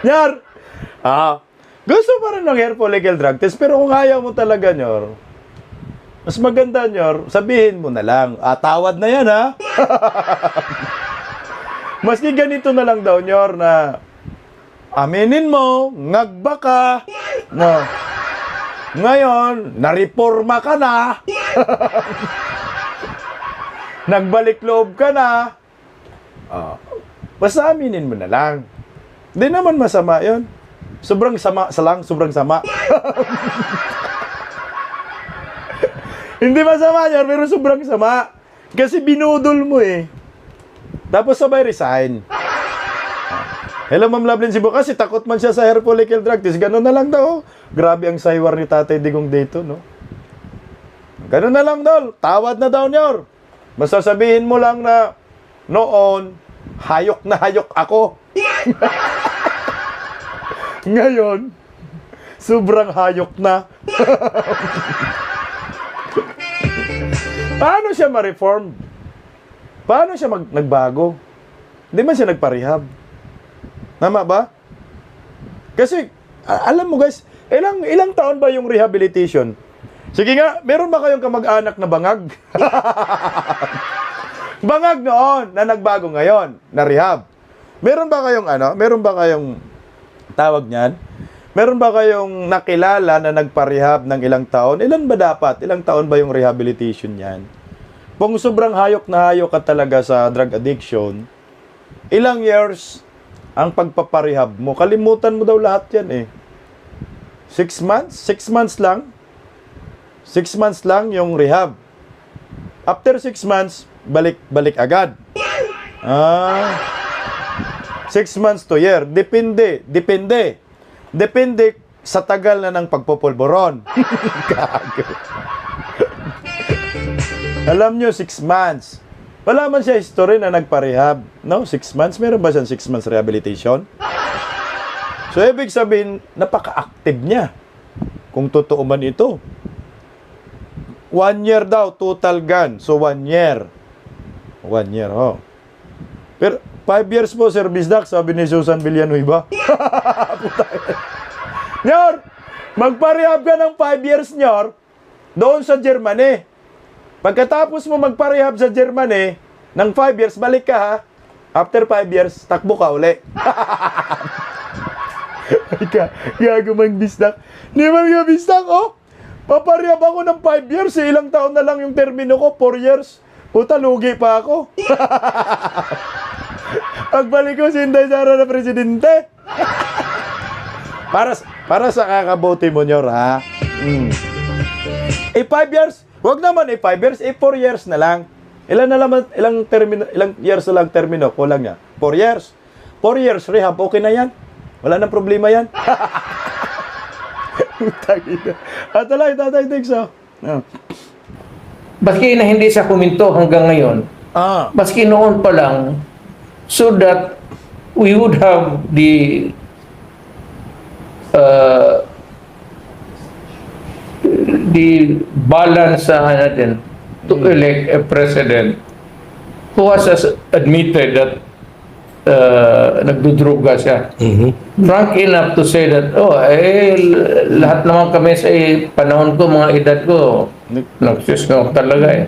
Nyor, gusto pa rin ng hair follicle drug test, pero kung ayaw mo talaga, Nyor, mas maganda, Nyor, sabihin mo na lang, tawad na yan, ha? Maski ganito na lang daw, Nyor, na aminin mo, nagbaka, no. Ngayon, nareforma ka na. Nagbalik loob ka na. Basta aminin mo na lang. Hindi naman masama yon. Sobrang sama sobrang sama. Hindi masama yan, pero sobrang sama. Kasi binudol mo eh. Tapos sabay resign. Hello, Ma'am Lovelyn Cebu. Kasi takot man siya sa hair follicle drug test. Ganun na lang daw. Grabe ang saywar ni Tatay Digong dito, no? Ganun na lang daw. Tawad na daw, Nyor. Masasabihin mo lang na noon, hayok na hayok ako. Ngayon, sobrang hayok na. Paano siya ma-reform? Paano siya nagbago? Hindi man siya nagparehab. Tama ba? Kasi, alam mo guys, ilang taon ba yung rehabilitation? Sige nga, meron ba kayong kamag-anak na bangag? Bangag noon na nagbago ngayon, na rehab. Meron ba kayong tawag niyan? Meron ba kayong nakilala na nagpa-rehab ng ilang taon? Ilan ba dapat? Ilang taon ba yung rehabilitation niyan? kung sobrang hayok na hayok ka talaga sa drug addiction, ilang years ang pagpaparehab mo? Kalimutan mo daw lahat yan eh. 6 months? 6 months lang? 6 months lang yung rehab. After 6 months, balik agad. 6 months to year. Depende sa tagal na ng pagpupulburon. Gago. Alam nyo, 6 months. Wala man siya history na nagparehab. No? 6 months? Meron ba siyang 6 months rehabilitation? So, ibig sabihin, napaka-active niya. Kung totoo man ito. 1 year daw, total gun. So, 1 year. 1 year, oh. Pero, 5 years po, Sir Bisdak, sabi ni Susan Villanueva. Nyor, magparehab ka ng 5 years, Nyor, doon sa Germany. Pagkatapos mo magparehab sa Germany, ng 5 years, balik ka ha. After 5 years, takbo ka uli. Gago mang Bisdak. Di ba nga Bisdak, oh? Paparehab ako ng 5 years, eh. Ilang taon na lang yung termino ko, 4 years. Puta, lugi pa ako. Pagbalik ko, si Inday Sara na presidente. para sa kakabuti mo, Nyor, ha? 5 years, wag naman 5 years, 4 years na lang. Ilang years na lang termino, kulang niya. 4 years. 4 years rehab, okay na yan. Wala nang problema yan. At alay, Tatay Diggs, Baski na hindi siya kuminto hanggang ngayon, baski noon pa lang, so that we would have the balance natin to elect a president who has admitted that nagdudruga siya. Frank enough to say that, lahat naman kami sa panahon ko, mga edad ko, nagsusnok talaga eh.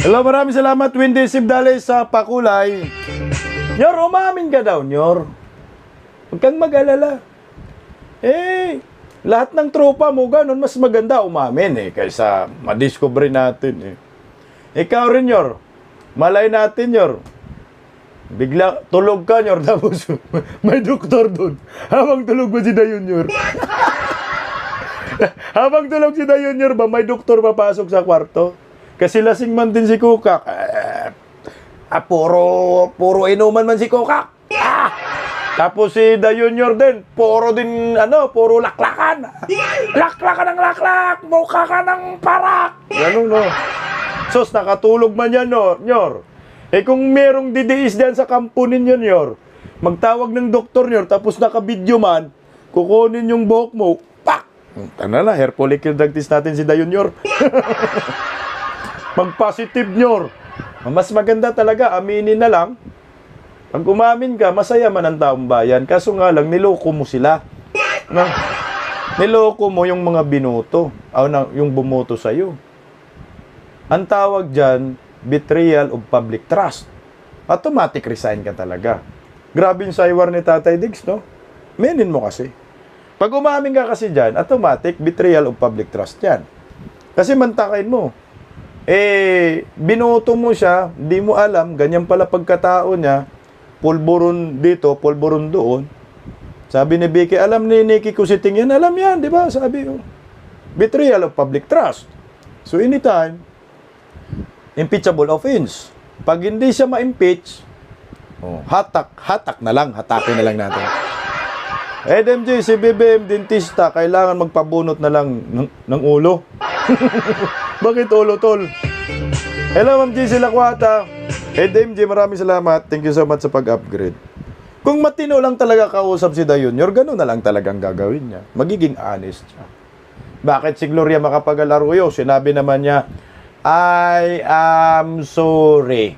Hello, maraming salamat, Wendy Sibdale sa Pakulay. Nyor, umamin ka daw, Nyor. Huwag kang mag-alala. Lahat ng tropa mo ganun, mas maganda umamin kaysa madiscover natin Ikaw rin, Nyor. Malay natin, Nyor. Bigla, tulog ka, Nyor, tapos may doktor doon. Habang tulog ba si Dayon, Nyor? Habang tulog si Dayon, Nyor, may doktor papasok sa kwarto. Kasi lasing man din si Kukak. Puro inuman man si Kukak. Tapos si Dayon, Nyor, din, puro laklakan. Laklakan ng laklak, mukha ka ng parak. Ganun, no? Sos, nakatulog man yan, no, Nyor. Kung merong didiis diyan sa kampo ninyo, Nyor, magtawag ng doktor, Nyor, tapos naka-video man, kukunin yung buhok mo, pak! Hair follicle drug test natin si Dayon, Nyor. Mag-positive, Nyor. Mas maganda talaga, aminin na lang. Pag umamin ka, masaya man ang taong bayan. Kaso nga lang, niloko mo sila. No? Niloko mo yung mga binoto, yung bumoto sa'yo. Ang tawag dyan, betrayal of public trust. Automatic resign ka talaga. Grabe yung saywar ni Tatay Diggs, no? Menin mo kasi. Pag umamin ka kasi dyan, automatic betrayal of public trust yan. Kasi mantakain mo. Binoto mo siya, di mo alam, ganyan pala pagkatao niya, pulburon dito, pulburon doon. Sabi ni Vicky, alam ni Nikki Kusiting yan, alam yan, di ba? Sabi, betrayal of public trust. So anytime, impeachable offense. Pag hindi siya ma-impeach, hatak na lang, hatakin na lang natin. DMJ, si BBM dentista, kailangan magpabunot na lang ng ulo. Bakit ulo, tol? Hello, Ma'am G. Lakwata. DMJ, maraming salamat. Thank you so much sa pag-upgrade. Kung matino lang talaga kausap si Dayon, gano'n na lang talagang gagawin niya. Magiging honest siya. Bakit si Gloria Macapagal-Arroyo? Sinabi naman niya, I am sorry.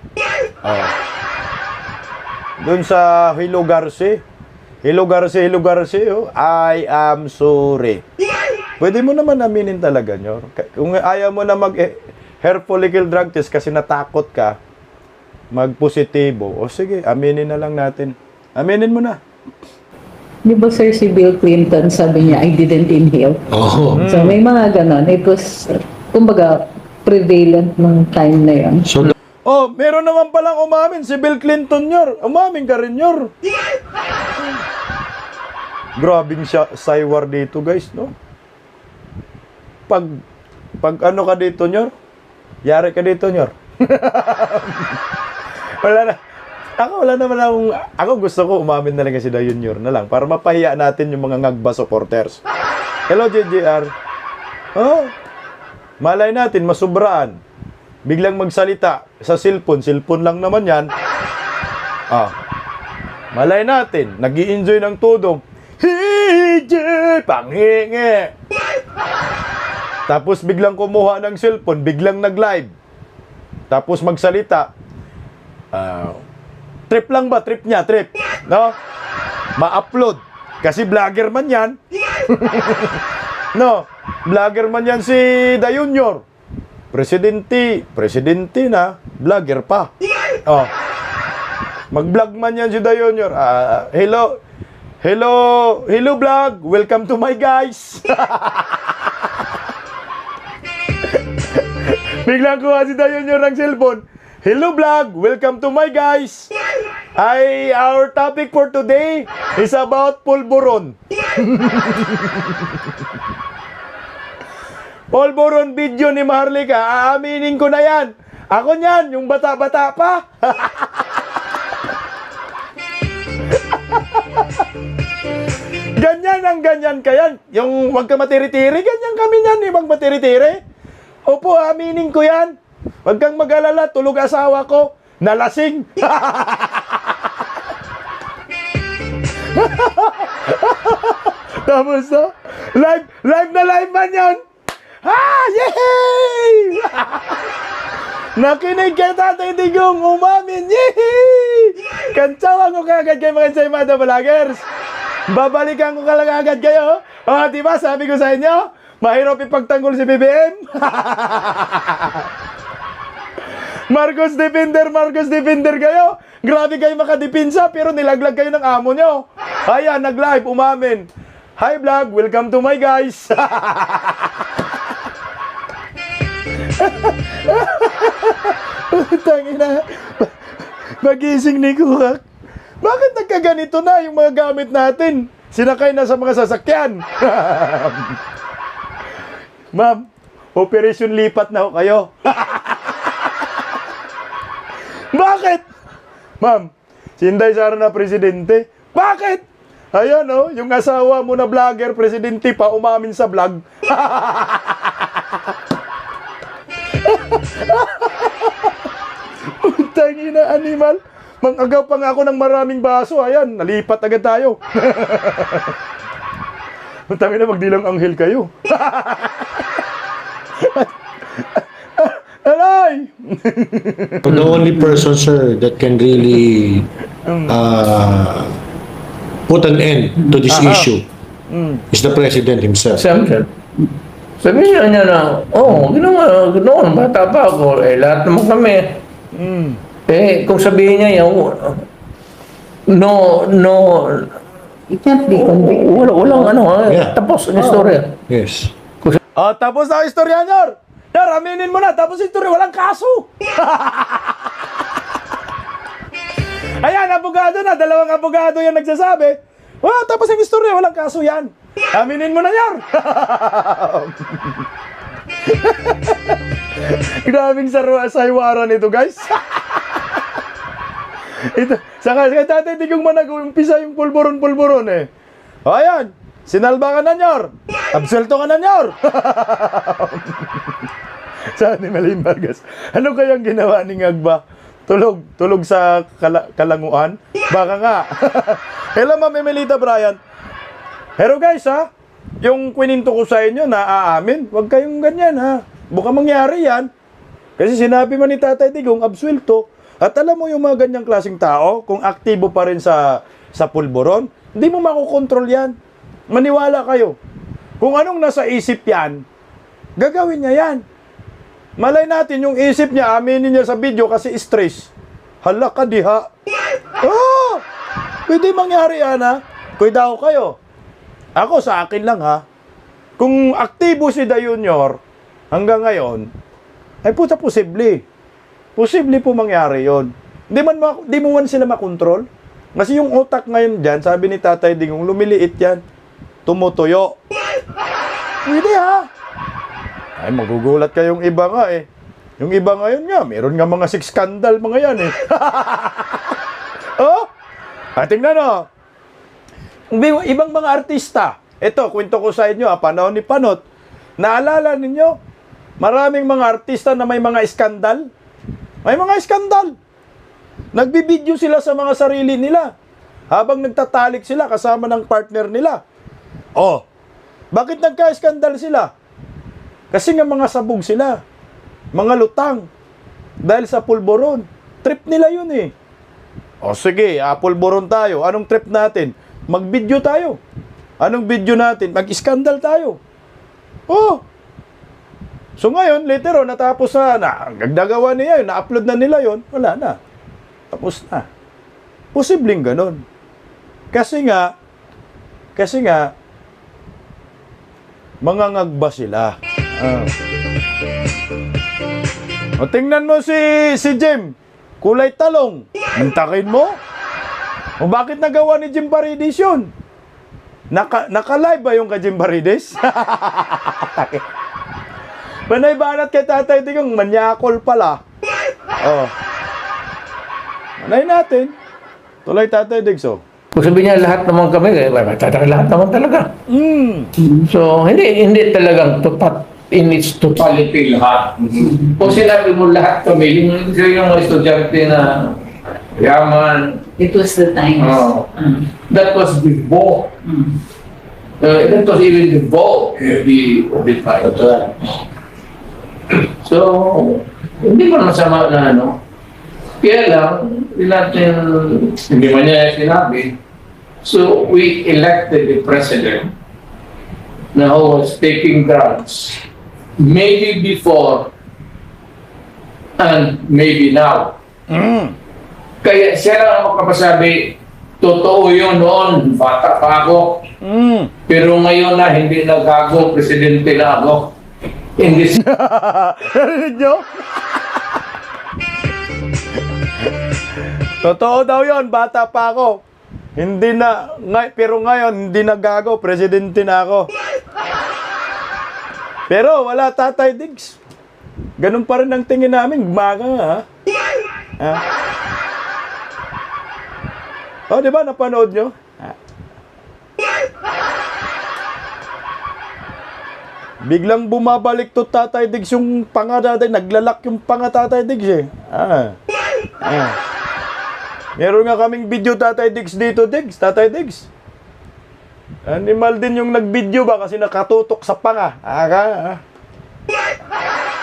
Doon sa Hilo Garce, I am sorry. Pwede mo naman aminin talaga, Nyor. Kung ayaw mo na mag-hair follicle drug test kasi natakot ka, mag-positibo, sige, aminin na lang natin. Aminin mo na. Di ba, sir, si Bill Clinton, sabi niya, I didn't inhale. So, may mga ganon. It was, kumbaga, prevalent ng time na yun. So, Oh, meron naman palang umamin si Bill Clinton, Yor. Umamin ka rin, Yor. Grabing siya, saywar dito, guys, no? Pag ano ka dito, Yor? Yari ka dito, Yor. Wala naman ako gusto ko umamin na lang kasi Dayon Yor na lang para mapahiya natin yung mga ngagba supporters. Hello, JJR. Oh, malay natin, masubraan. Biglang magsalita sa cellphone lang naman yan. Malay natin, nag-i-enjoy ng tudong. Hiji, panghingi. Tapos biglang kumuha ng cellphone, biglang nag-live. Tapos magsalita. Trip lang ba? Trip niya, trip. No? Ma-upload. Kasi vlogger man yan. No? Vlogger man yan si Dayon Yor. Presidente na, vlogger pa. Oh. Mag-vlog man yan si Dayon Yor. Hello vlog. Welcome to my guys. Biglang kuha si Dayon Yor ng cellphone. Hello vlog. Welcome to my guys. Our topic for today is about pulburon. Pulburon video ni Maharlika. Aaminin ko na yan. Ako niyan, yung bata-bata pa. Ganyan ang ganyan kayan. Yung wag ka matiri-tiri, ganyan kami niyan, ibang matiri-tiri. Opo, aminin ko yan. Wag kang mag-alala, tulog asawa ko. Nalasing. Tapos no? Live na live man yan. Yay! Nakinig kay Tatay Digong, umamin. Yay! Kantsawan ko kagad kay mga Ensaymada Vloggers. Babalikan ko agad kayo. Diba sabi ko sa inyo, mahirap ipagtanggol si BBM. Marcos Defender kayo. Grabe kayo makadipinsa pero nilaglag kayo ng amo nyo. Ayan, nag-live, umamin. Hi vlog, welcome to my guys. Tangina. Magising ni Kuhak. Bakit nagkaganito na yung mga gamit natin? Sinakay na sa mga sasakyan. Ma'am, operation lipat na ho kayo. Bakit? Ma'am, si Inday Sara na presidente. Bakit? Ayan yung asawa mo na vlogger, presidente pa, umamin sa vlog. Tangina, animal. Mangagaw pa nga ako ng maraming baso. Ayan, nalipat agad tayo. Tangina, magdilang anghel kayo. Alay! the only person, sir, that can really put an end to this issue is the president himself. Siyempre. Sabihin niya na, ginawa, noon, bata pa ako, lahat naman kami. Kung sabihin niya yan, no, It can't be convicted. walang Yeah. tapos ang istorya. Yes. Tapos na ang istorya, Nyor. Nyor, aminin mo na. Tapos istorya, walang kaso. Ayan, abogado na. Dalawang abogado yan nagsasabi. Tapos ang istorya, walang kaso yan. Aminin mo na, Nyor. Grabing saywaran ito, guys. Ito, saka Tatay Digong manag-umpisa yung pulburon eh. Ayan, sinalba ka na, Nyor. Absuelto ka na, Nyor. Saan ni Malin Vargas? Ano kayang ginawa ni Ngagba? Tulog sa kalanguan? Baka nga. Hello, Ma'am Emelita Bryant. Pero guys, yung kwininto ko sa inyo na aamin, huwag kayong ganyan, Buka mangyari yan. Kasi sinabi man ni Tatay Digong, absuelto. At alam mo yung mga ganyang klaseng tao, kung aktibo pa rin sa pulburon, hindi mo makukontrol yan. Maniwala kayo. Kung anong nasa isip yan, gagawin niya yan. Malay natin yung isip niya, aminin niya sa video kasi stress. Hala ka diha. Pwede mangyari yan, Kuidao kayo. Ako sa akin lang, Kung aktibo si Dayon Yor, hanggang ngayon, Ay puta, posible. Posible po mangyari yon. Di mo man sila makontrol. Kasi yung utak ngayon dyan, sabi ni Tatay Digong, lumiliit yan. Tumutuyo. Pwede ha. Ay, magugulat kayong iba nga eh. Yung iba ngayon nga, meron nga mga sex scandal mga yan eh. Oh? Tingnan o. Ibang mga artista. Ito, kwento ko sa inyo panahon ni Panot. Naalala ninyo? Maraming mga artista na may mga skandal. May mga skandal. Nagbibideo sila sa mga sarili nila. Habang nagtatalik sila kasama ng partner nila. Oh, bakit nagka-skandal sila? Kasi nga mga sabog sila. Mga lutang. Dahil sa pulburon. Trip nila yun eh. O sige, pulburon tayo. Anong trip natin? Mag-video tayo. Anong video natin? Mag-skandal tayo. Oh. So ngayon, later on, natapos na. Nagdagawa niya yun. Na-upload na nila yun. Wala na. Tapos na. Posibleng ganun. Kasi nga, mangangagba sila. O tingnan mo si Jim. Kulay talong. Mintakin mo? O bakit nagawa ni Jim Paredes yun? Naka-live ba yung ka Jim Paredes? Manay banat kay Tatay Digong, manyakol pala. Oh. Manay natin. Tuloy Tatay Digso. Kung sabi niya lahat naman kami, lahat naman talaga. So, hindi talagang tupat in its totality lahat. Kung sinabi mo lahat kami, yung mga estudyante na yaman. It was the times. That was before. That was even before the fight. So, hindi mo masama na ano. Kaya lang, hindi man niya sinabi. So, we elected the president na who was taking drugs maybe before and maybe now. Kaya siya lang ang makapasabi, totoo yun noon, bata pa ako. Pero ngayon na hindi nagago, presidente na ako. In this... Narinig nyo? Totoo daw yon, bata pa ako. Hindi na, pero ngayon, hindi nagago, presidente na ako. Pero wala Tatay Diggs. Ganun pa rin ang tingin namin, gumaga ha. Oh, di ba? Napanood nyo? Biglang bumabalik to Tatay Diggs yung panga Tatay. Naglalak yung panga Tatay Diggs eh. Meron nga kaming video Tatay Diggs dito, Diggs. Tatay Diggs. Animal din yung nag-video ba kasi nakatutok sa panga.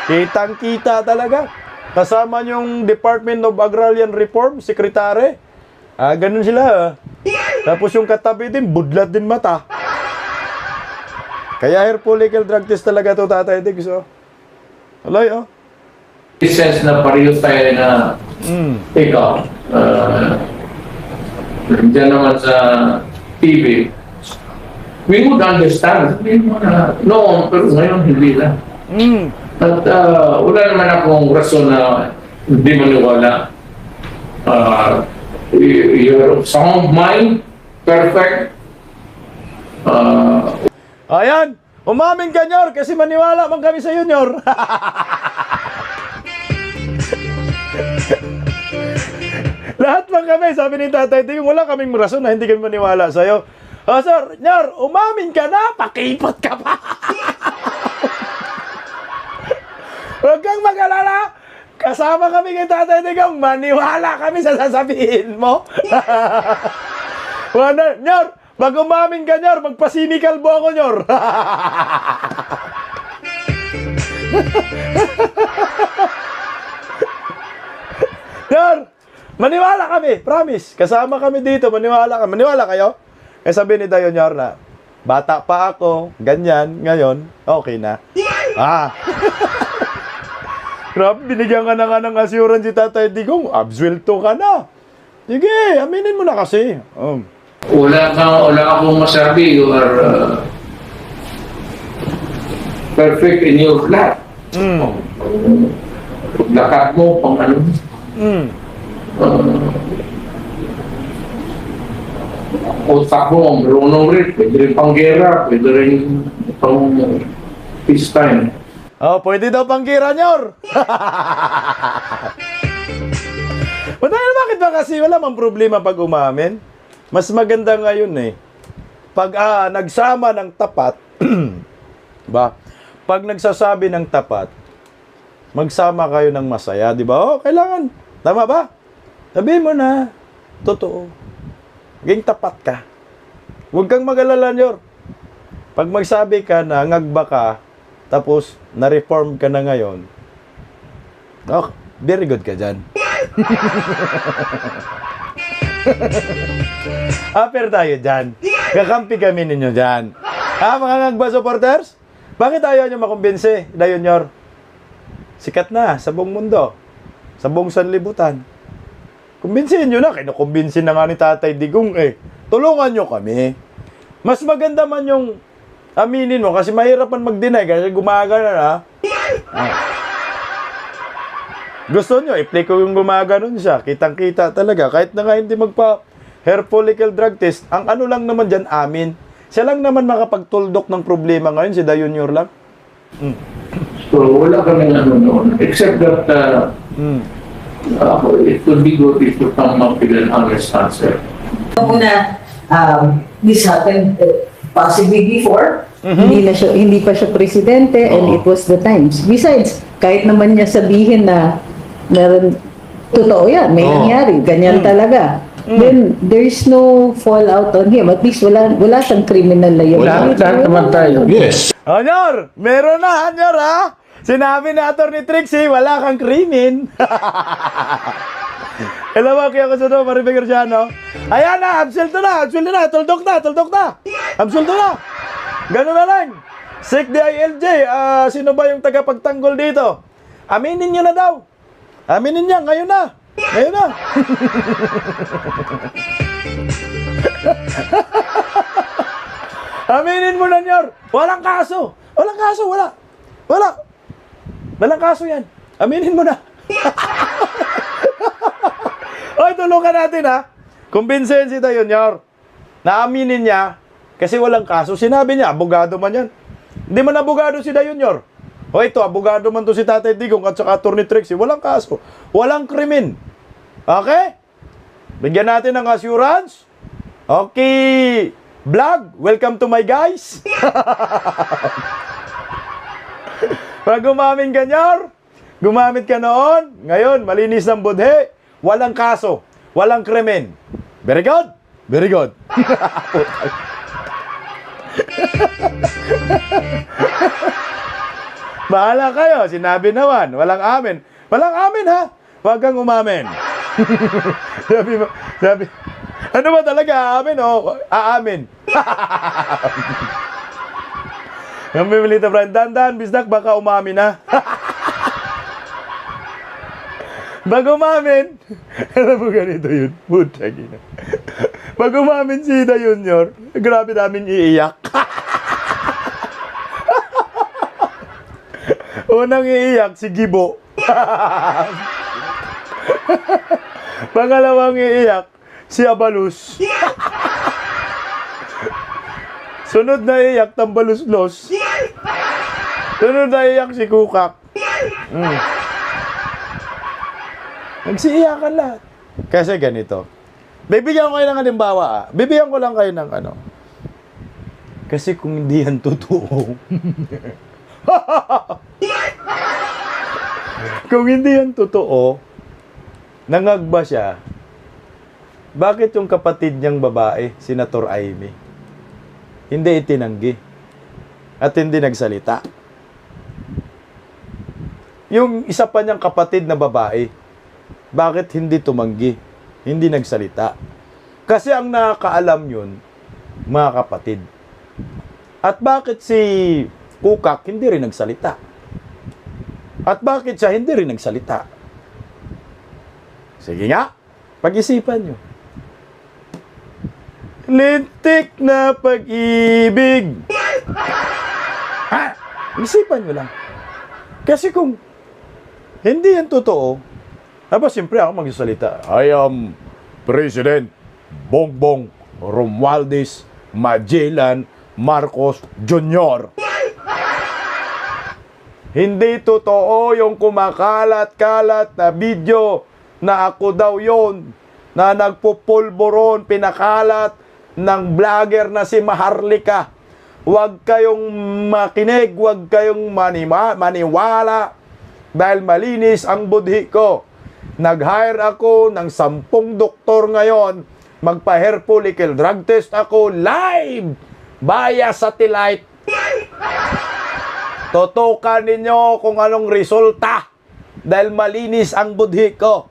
Kitang-kita talaga. Kasama yung Department of Agrarian Reform, Secretary. Ganun sila. Tapos yung katabi din, budlat din mata. Kaya Herpo legal drug test talaga to Tatay Diggs. Alay, sense na pareho tayo na ikaw. Diyan naman sa TV. We would understand. Noon, pero ngayon hindi na. At wala naman akong rason na hindi maniwala. You're of sound mind, perfect. Ayan, umamin ka, Nyor, kasi maniwala man kami sa iyo, Nyor. Lahat man kami, sabi ni Tatay Digong, wala kaming rason na hindi kami maniwala sa iyo. Sir, Nyor, umamin ka na, pakipot ka pa. Huwag kang mag-alala. Kasama kami kay Tatay Digong, maniwala kami sa sasabihin mo. Nyor, pag umamin ka, Nyor, magpasinikal mo ako, Nyor. Nyor, maniwala kami, promise. Kasama kami dito, maniwala kami. Maniwala kayo? Eh sabi ni Dayo, Nyor, na bata pa ako, ganyan, ngayon, okay na. Grabe, binigyan ka na nga ng assurance si Tatay Digong, absuelto ka na. Sige, aminin mo na kasi. Wala akong masabi. You are perfect in your life. Lakat mo, pang ano. Utak mo, marunong rin. Pwede rin pang gera, pwede rin pang peacetime. Oh, pwede daw pang gira, Nyor. Bakit ba kasi wala mang problema pag umamin? Mas maganda ngayon eh. Pag nagsama ng tapat, ba? Pag nagsasabi ng tapat, magsama kayo ng masaya, di ba? Oh, kailangan. Tama ba? Sabihin mo na, totoo. Maging tapat ka. Huwag kang mag-alala, Nyor. Pag magsabi ka na ngagba ka, tapos na-reform ka na ngayon, oh, very good ka dyan. Aper tayo dyan. Kakampi kami ninyo dyan. Mga ngagba supporters? Bakit ayaw nyo makumbinsi, Dayon Nyor? Sikat na sa buong mundo. Sa buong sanlibutan. Kumbinsihin nyo na. Kinukumbinsin na nga ni Tatay Digong eh. Tulungan nyo kami. Mas maganda man yung aminin mo kasi mahirapan mag-deny kasi gumagana na. Gusto nyo, i-play ko yung gumaganon siya. Kitang-kita talaga. Kahit na nga hindi hair follicle drug test, ang ano lang naman dyan, amin. Siya lang naman makapagtuldok ng problema ngayon, si Dayon Nyor lang. So, wala kami ano noon. Except that it would be good if you come up with an honest answer. Una, this happened possibly before. Hindi pa siya presidente and it was the times. Besides, kahit naman niya sabihin na meron, totoo yan, may nangyari, ganyan talaga. Then, there is no fallout on him. At least wala siyang criminal liability. Lahat naman tayo. Yes. Oh, Nyor! Meron na, Nyor, ha? Sinabi na Atty. Trixie, wala kang krimen. Hello, kaya ko sa doon, Maribel Garciano. Ayan na, absuelto na, tuldok na. Absuelto na. Ganun na lang. Sec DILJ, sino ba yung tagapagtanggol dito? Aminin nyo na daw. Aminin niya, ngayon na. Aminin mo na, Nyor. Walang kaso, wala. Walang kaso yan. Aminin mo na. Oy, tulungan natin, ha. Kumbinsihin si Dayon Nyor. Na aminin niya, kasi walang kaso. Sinabi niya, abogado man yan. Hindi man abogado si Dayon Nyor. O ito, abogado man to si Tatay Digong at saka Atty. Trixie. Walang kaso. Walang krimen. Okay? Bigyan natin ng assurance. Okay. Vlog, welcome to my guys. Pag gumamin ka, Nyor, gumamit ka noon, ngayon, malinis ng budhe, walang kaso, walang krimen. Very good. Bahala kayo, sinabi naman, walang amin. Walang amin, ha? Huwag kang umamin. sabi, ano ba talaga, aamin o? Aamin. Yung Mimilita Brian, dandan, bisdak, baka umamin na. Bago umamin, alam mo ganito yun, puta gina. Pag umamin si Dayon Nyor, grabe namin iiyak. Unang iiyak si Gibo. Pangalawang iiyak si Abalus. Sunod na iiyak Tambaluslos. Sunod na iiyak si Kukak. Nagsiiyakan lahat. Kasi ganito. Bibigyan ko kayo ng halimbawa. Bibigyan ko lang kayo ng ano. Kasi kung hindi yan totoo. Kung hindi yan totoo, nangagba siya, bakit yung kapatid niyang babae, Senator Amy, hindi itinanggi at hindi nagsalita? Yung isa pa niyang kapatid na babae, bakit hindi tumanggi, hindi nagsalita? Kasi ang nakakaalam yun, mga kapatid. At bakit si Kukak hindi rin nagsalita? At bakit siya hindi rin nagsalita? Sige nga, pag-isipan nyo. Lintik na pag-ibig. Ha? Isipan nyo lang. Kasi kung Hindi yan totoo. Tapos siyempre ako magsasalita. I am President Bongbong Romualdez Magellan Marcos Jr. Hindi totoo yung kumakalat-kalat na video na ako daw yon na nagpupulburon, pinakalat ng vlogger na si Maharlika. Huwag kayong makinig, huwag kayong maniwala dahil malinis ang budhi ko. Nag-hire ako ng 10 doktor ngayon, magpa-hair follicle drug test ako live via satellite. Tutukan ninyo kung anong resulta dahil malinis ang budhi ko.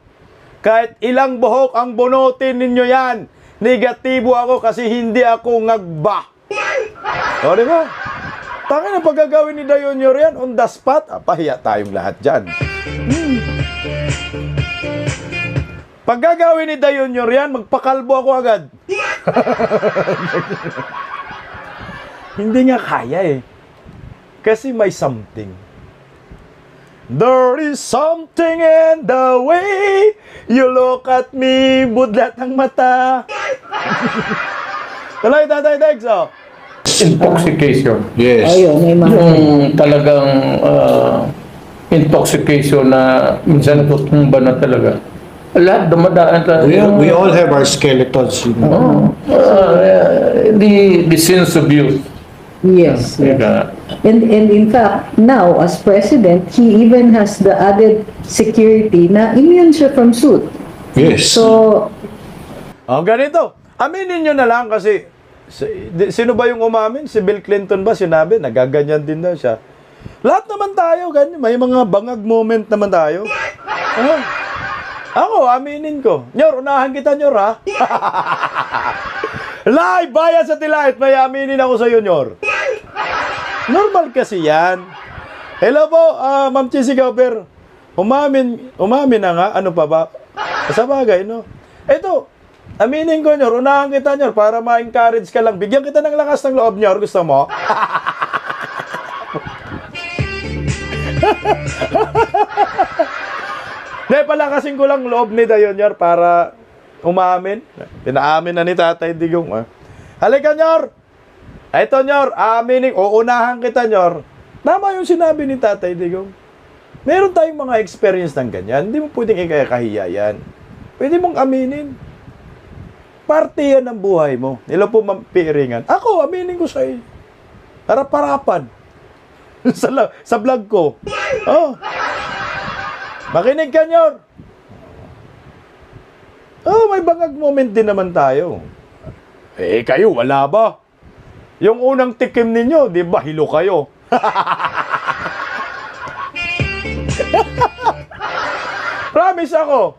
Kahit ilang buhok ang bunutin ninyo yan, negatibo ako kasi hindi ako ngagba. O, di ba? Tangin na pagagawin ni Dayonyor yan on the spot. Pahiya tayong lahat dyan. Pagagawin ni Dayonyor yan, magpakalbo ako agad. Hindi nga kaya eh. Kasi may something. There is something in the way you look at me, budlat ang mata. Tuloy, Tatay Dex, oh. Intoxication. Yes. Ayun, may mga... Yung talagang intoxication na minsan tutumba na talaga. Lahat dumadaan talaga. We all have our skeletons. You know? The sense of youth. Yes. Diba? And in fact, now, as president, he even has the added security na immune siya from suit. Yes. So, Ganito. Aminin nyo na lang kasi sino ba yung umamin? Si Bill Clinton ba sinabi? Nagaganyan din daw siya. Lahat naman tayo, ganyan. May mga bangag moment naman tayo. Ako, aminin ko. Nyor, unahan kita, Nyor, ha? Live, via satellite, may aminin ako sa iyo, Nyor. Normal kasi yan. Hello po, Ma'am Chisi Gauper. Umamin na nga. Ano pa ba? Sa bagay, no? Ito, aminin ko, Nyor. Unahan kita, Nyor, para ma-encourage ka lang. Bigyan kita ng lakas ng loob, Nyor. Gusto mo? Palakasin ko lang loob ni Dayonyor para umamin. Pinaamin na ni Tatay Digong. Halika, Nyor! Ito, Nyor, aminin. Uunahan kita, Nyor. Tama yung sinabi ni Tatay Digong. Meron tayong mga experience ng ganyan. Hindi mo pwedeng ikakahiya yan. Pwede mong aminin. Parte yan ng buhay mo. Nila po mapiringan. Ako, aminin ko sa'yo. Harap-harapan. sa vlog ko. Oh. Makinig ka, Nyor. Oh, may bangag moment din naman tayo. Eh, kayo, wala ba? Yung unang tikim ninyo, di ba, hilo kayo? Promise ako.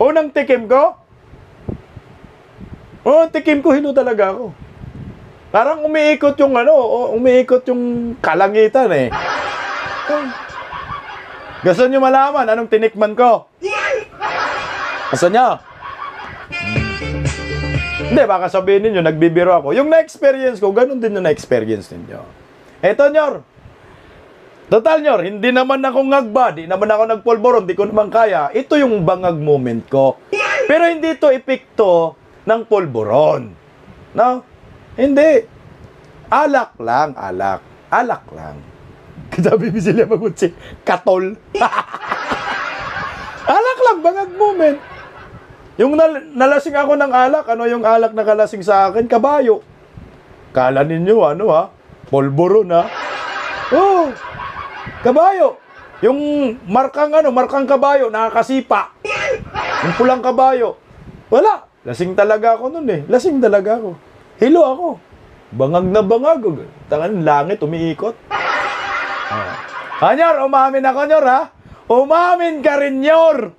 Unang tikim ko, hilo talaga ako. Parang umiikot yung umiikot yung kalangitan eh. Gusto nyo malaman anong tinikman ko? Gusto nyo? Hindi, baka sabihin ninyo, nagbibiro ako. Yung na-experience ko, ganun din yung na-experience ninyo. Eto, Nyor. Total, Nyor, hindi naman ako ngagba, di naman ako nagpulboron, di ko naman kaya. Ito yung bangag moment ko. Pero hindi ito epekto ng pulboron. No? Hindi. Alak lang, alak. Alak lang. Sabi ni sila magutsi, katol. Alak lang, bangag moment. Yung nalasing ako ng alak, ano yung alak na kalasing sa akin? Kabayo. Kala ninyo, polboron, ha? Oh, kabayo. Yung markang kabayo, nakakasipa. Yung pulang kabayo. Wala. Lasing talaga ako nun eh. Lasing talaga ako. Hilo ako. Bangag na bangag. Tangan, langit, umiikot. Nyor, umamin ako, Nyor, ha? Umamin ka rin, Nyor!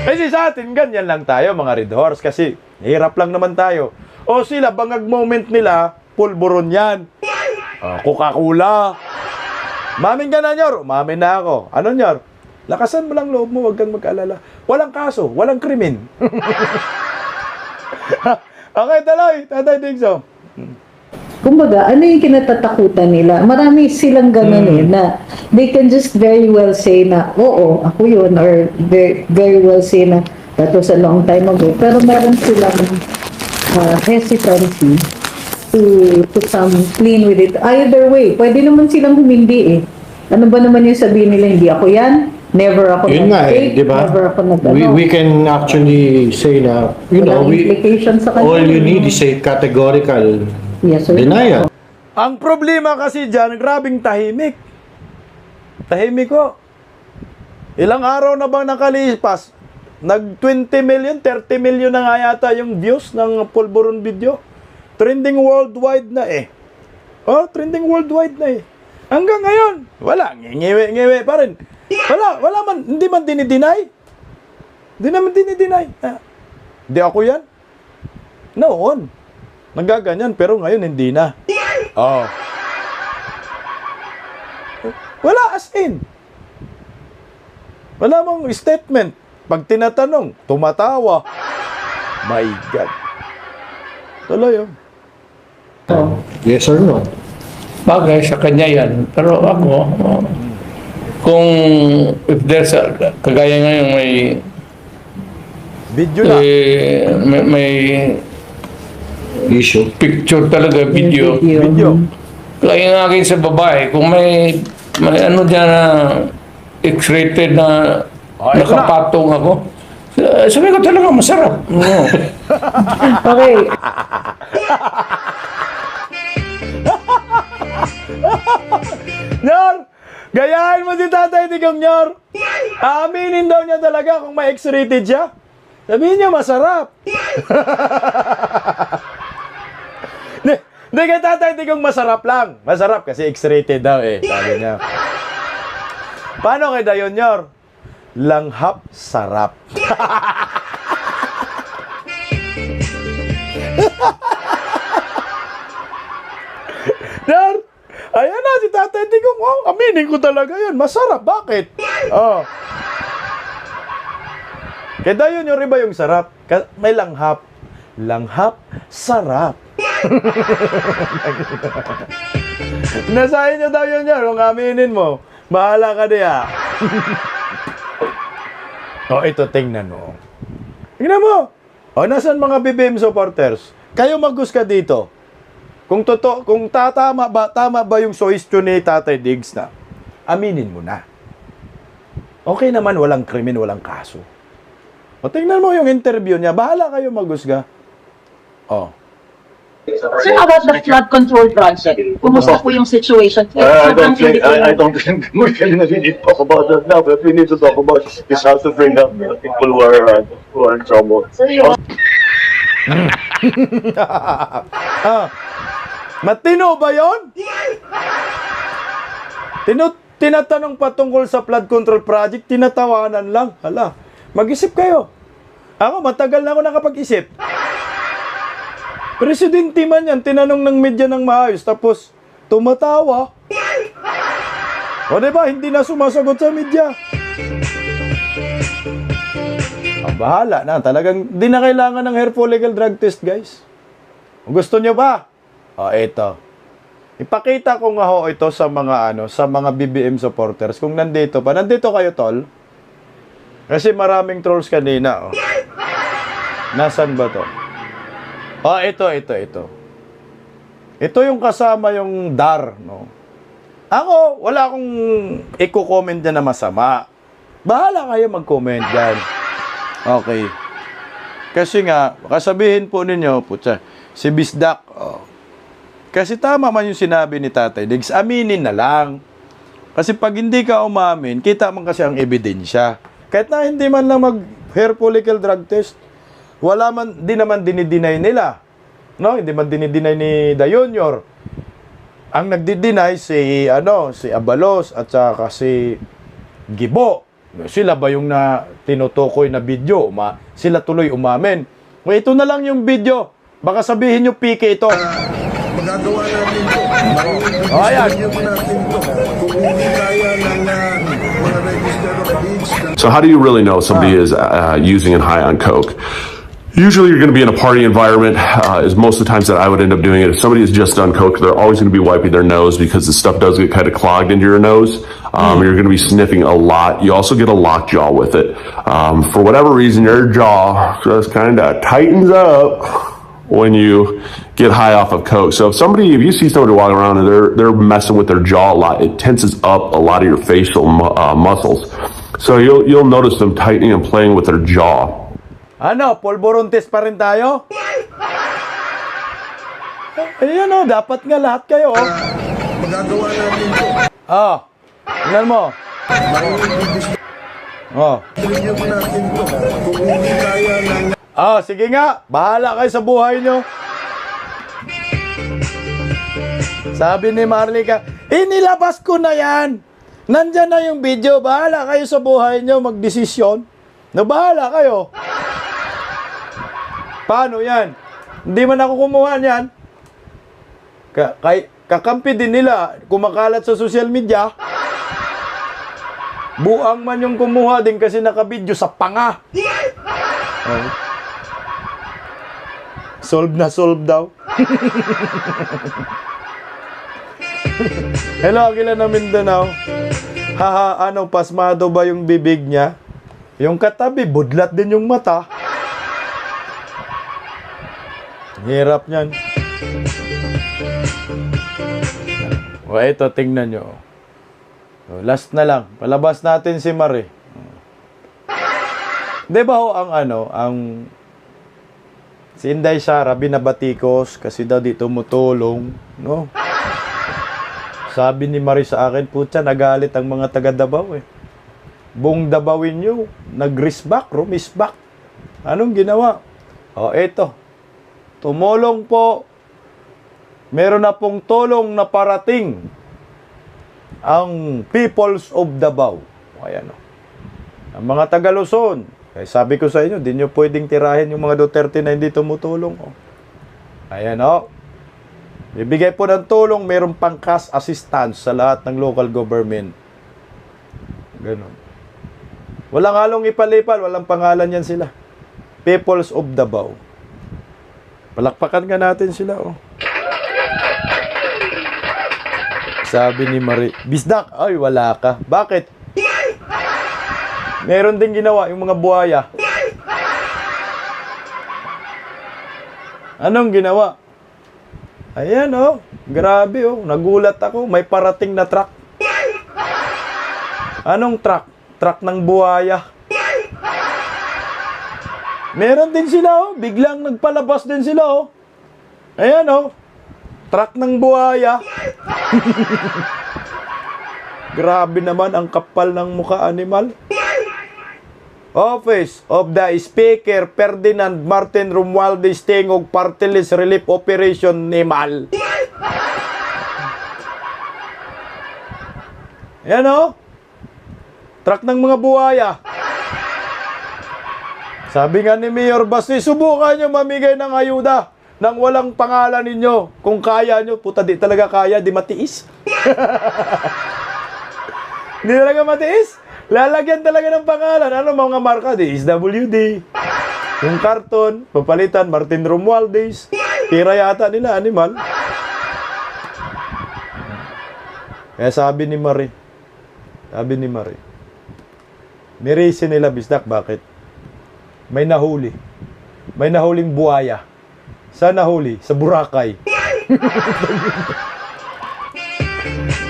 Kasi sa atin, ganyan lang tayo, mga Red Horse, kasi hirap lang naman tayo. O sila, bangag moment nila, pulburon yan. Coca-Cola. Umamin ka na, Nyor. Umamin na ako. Ano, Nyor? Lakasan mo lang loob mo, huwag kang mag-alala. Walang kaso, walang krimen. Okay, tuloy, Tatay Digso. Kumbaga, ano yung kinatatakutan nila? Marami silang ganun na they can just very well say na, oo, ako yun, or very well say na, that was a long time ago. Pero meron silang hesitancy to come clean with it. Either way, pwede naman silang humindi eh. Ano ba naman yung sabihin nila, hindi ako yan, never ako Yun nga nag-take, di ba? never ako We can actually say na, Walang implication sa kanila. all you need is a categorical Yes, sir. denial. Ang problema kasi dyan, grabing tahimik. Tahimik ko. Ilang araw na bang nakalipas? Nag 20 million, 30 million na nga yata yung views ng Pulburon video. Trending worldwide na eh. Oh, trending worldwide na eh. Hanggang ngayon, wala. Ngiwi pa rin. Wala man, hindi man dinideny. Hindi naman dinideny. Hindi ako yan. Noon. Nagaganyan, pero ngayon hindi na. Oh. Wala as in. Wala mong statement. Pag tinatanong, tumatawa. My God. Tuloy yun. Yes or no? Bagay sa kanya yan. Pero ako, kung if there's a, kagaya ngayon Video na. may Issue. picture talaga, video. Video. Kaya nga akin sa babae, kung may ano dyan na X-rated na ito nakapatong ako, sabi ko talaga masarap. Oo. Okay. Nyor! Gayahin mo si Tatay Digong, Nyor! Aaminin daw niya talaga kung may X-rated siya. Sabihin niya masarap. Hindi kay Tatay Digong masarap lang. Masarap kasi X-rated daw eh. Sabi niya. Paano kay Dayon, Nyor? Langhap sarap. Nyor! Ayan na si Tatay Digong. Oh, aminin ko talaga yan. Masarap. Bakit? Oh. Kaya dayon yung iba yung sarap. May langhap. Langhap, sarap. Nasahin nyo daw yun yan. Kung aminin mo, bahala ka diya. Oh, ito, tingnan mo. Tingnan mo. Oh, nasan mga BBM supporters? Kayo mag-guess dito. Kung totoo, kung tama ba yung suhestyon ni Tatay Diggs na aminin mo na. Okay naman, walang krimen, walang kaso. O tingnan mo yung interview niya, bahala kayo mag-gusga. Oh. Sir, about the flood control project, kumusta po yung situation? I don't think we can really talk about that now, but we need to talk about is how to bring up people who are in trouble. Matino ba yun? Tinatanong patungkol sa flood control project, tinatawanan lang. Hala, mag-isip kayo. Ako, matagal na ako nakapag-isip. Presidente man yan, tinanong ng media ng maayos, tapos tumatawa. O diba, hindi na sumasagot sa media. Bahala na, talagang di na kailangan ng hair follicle drug test, guys. Gusto nyo ba? O, ito. Ipakita ko nga ho ito sa mga sa mga BBM supporters. Kung nandito pa, nandito kayo, tol. Kasi maraming trolls kanina, oh. Nasaan ba to? Oh, ito. Ito yung kasama yung DAR, no? Ako, wala akong i-comment dyan na masama. Bahala kayo mag-comment dyan. Okay. Kasi nga, kasabihin po ninyo, putya, si Bisdak, oh. Kasi tama man yung sinabi ni Tatay Diggs, aminin na lang. Kasi pag hindi ka umamin, kita man kasi ang ebidensya. Kahit na hindi man lang mag-hair follicle drug test, wala man, di naman dinideny nila. No? Hindi man dinideny ni Dayonyor. Ang nagdi-deny si Abalos at saka si Gibo. Sila ba yung tinutukoy na video? Sila tuloy umamin. O ito na lang yung video. Baka sabihin nyo pike ito. Magagawa natin ito. Oh, ayan. Natin ito. Kung hindi kaya ng mga register of deeds. So how do you really know somebody is using and high on coke? Usually you're going to be in a party environment, is most of the times that I would end up doing it. If somebody has just done coke, they're always going to be wiping their nose because the stuff does get kind of clogged into your nose. You're going to be sniffing a lot. You also get a lockjaw with it. For whatever reason, your jaw just kind of tightens up when you get high off of coke. So if you see somebody walking around and they're messing with their jaw a lot, it tenses up a lot of your facial muscles. So you'll notice them tightening and playing with their jaw. Ano, polvorontes pa rin tayo? Ayan o, dapat nga lahat kayo. Magagawa namin ito. Tingnan mo. Bigyan mo natin ito. Kung hindi kaya ng... Sige nga, bahala kayo sa buhay nyo. Sabi ni Marlica, nilabas ko na yan. Nandyan na yung video, bahala kayo sa buhay nyo, magdesisyon. Bahala kayo. Paano yan? Hindi man ako kumuha niyan. Kakampi din nila, kumakalat sa social media. Buang man yung kumuha din kasi nakabidyo sa panga. Solve na solve daw. Hello, Aquila na Mindanao. Haha, pasmado ba yung bibig niya? Yung katabi, budlat din yung mata. Hirap niyan. Ito, tingnan nyo. Last na lang. Palabas natin si Marie. Di ba ang si Inday Sara binabatikos kasi daw di tumutulong, no? Sabi ni Marie sa akin, putya, nagalit ang mga taga Davao eh. Buong Davawin nyo, nag-risback, rumisback. Anong ginawa? Ito. Tumulong po. Meron na pong tulong na parating ang peoples of Davao. Ayan o. Ang mga taga Luzon. Kaya sabi ko sa inyo, di nyo pwedeng tirahin yung mga Duterte na hindi tumutulong. Ayan o. Bibigay po ng tulong, meron pang cash assistance sa lahat ng local government. Ganon. Walang halong ipalipal, walang pangalan yan sila. Peoples of Davao. Palakpakan nga natin sila, Sabi ni Marie, Bisdak, ay wala ka. Bakit? Meron din ginawa yung mga buhaya. Anong ginawa? Ayan, grabe, nagulat ako. May parating na truck. Anong truck? Truck ng buhaya. Meron din sila, biglang nagpalabas din sila, Ayan, truck ng buhaya. Grabe naman ang kapal ng mukha, animal. Office of the Speaker Ferdinand Martin Romualdez Tingog Party List Relief Operation Nimal. Ayan, truck ng mga buhaya. Sabi nga ni Mayor Basti, subukan nyo mamigay ng ayuda nang walang pangalan ninyo. Kung kaya nyo, puta di talaga kaya, di matiis. Di talaga matiis. Lalagyan talaga ng pangalan. Ano mga marka? DSWD. Yung karton, papalitan, Martin Romualdez. Tira yata nila, animal. Kaya sabi ni Marie, may reason nila, Bisdak, bakit? May nahuli. May nahuling buhaya. Saan nahuli? Sa Boracay.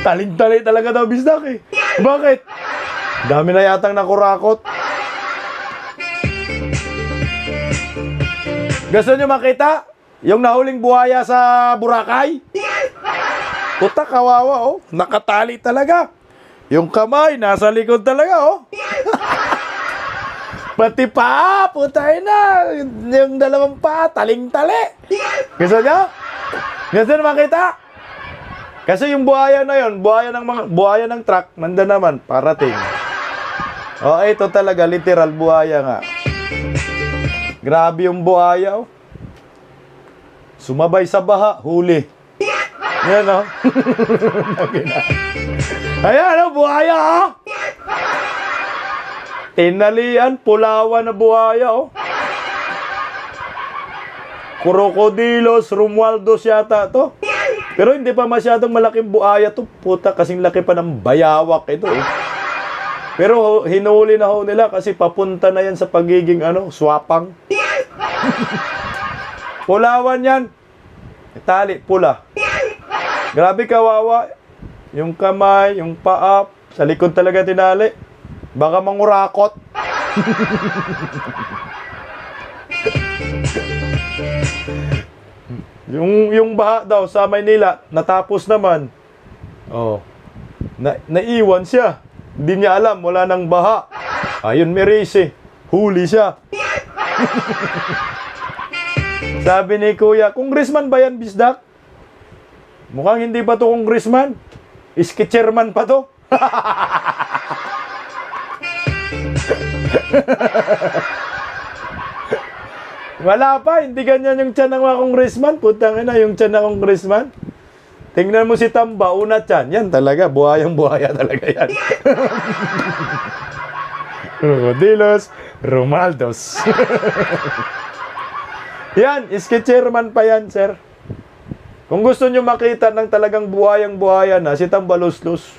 Taling-tali talaga daw, Bisdak eh. Bakit? Dami na yatang nakurakot. Gusto nyo makita? Yung nahuling buhaya sa Boracay? Puta, kawawa, nakatali talaga. Yung kamay, nasa likod talaga, Pati pa, putay na. Yung dalawang pa, taling-tali. Gusto nyo? Gusto nyo makita? Kasi yung buhaya na yun, buhaya ng truck, nanda naman, parating. Ito talaga, literal buhaya nga. Grabe yung buhaya, Sumabay sa baha, huli. Yan, Ayan, buhaya, Tinalian, pulawan na buhaya, Crocodilos, Romualdos yata to. Pero hindi pa masyadong malaking buhaya to. Puta, kasing laki pa ng bayawak ito. Pero hinuli na ho nila kasi papunta na yan sa pagiging swapang. Pulawan yan. Tali, pula. Grabe kawawa. Yung kamay, yung paa, sa likod talaga tinali. Baka mangurakot. yung baha daw sa Maynila, natapos naman. Oh. Naiwan siya. Hindi niya alam, wala nang baha. Ayun, Merise. Huli siya. Sabi ni Kuya, congressman ba yan, Bisdak? Mukhang hindi pa to congressman. Iski-chairman pa to. Wala pa, hindi ganyan yung tiyan ng mga congressman. Putang ina, yung tiyan ng congressman. Tingnan mo si Tamba, una tiyan. Yan talaga, buhayang-buhaya talaga yan. Crocodilos, Romaldos. Yan, iski-chairman pa yan, sir. Kung gusto nyo makita ng talagang buhayang-buhaya na, si Tambaluslos,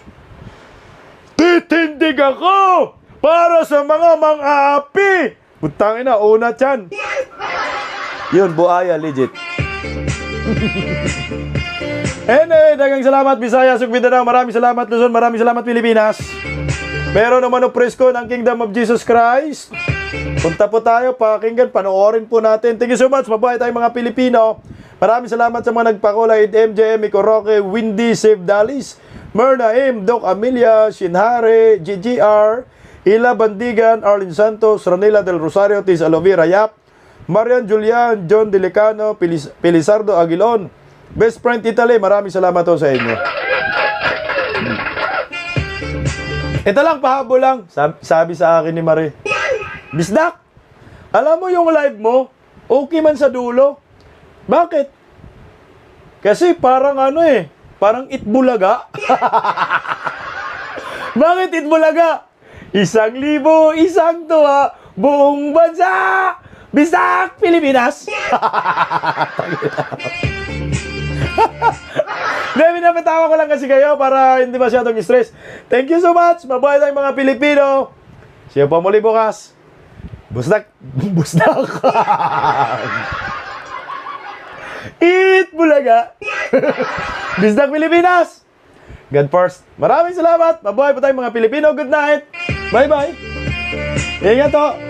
titindig ako para sa mga mang-aapi. Putang ina, una tiyan. Yun, buhaya, legit. Anyway, dagang salamat, Bisaya, Sugbidanang. Maraming salamat, Luzon. Maraming salamat, Pilipinas. Meron naman o presko ng Kingdom of Jesus Christ. Punta po tayo, pakinggan, panoorin po natin. Thank you so much, mabuhay tayong mga Pilipino. Maraming salamat sa mga nagpakulay. MJ, Miko Roque, Windy, Save Dalis, Myrna M, Doc Amelia, Shinhare, GGR, Ila Bandigan, Arlene Santos, Ranela del Rosario, Tis Alovira Yap, Marian Julian, John Delicano, Pilisardo Aguilon, Best Friend Italy, maraming salamat po sa inyo. Ito lang, pahabol lang. Sabi sa akin ni Marie, Bisdak, alam mo yung live mo, okay man sa dulo. Bakit? Kasi parang parang itbulaga. Bakit itbulaga? 1,000, 1 tuwa, buong bansa! Bisdak, Pilipinas! Demi, napatawa ko lang kasi kayo para hindi masyadong stress. Thank you so much. Mabuhay tayong mga Pilipino. Siya pa muli bukas. Busdak. Eat bulaga. Bisdak, Pilipinas. God first. Maraming salamat. Mabuhay po tayong mga Pilipino. Good night. Bye-bye. Ingat to.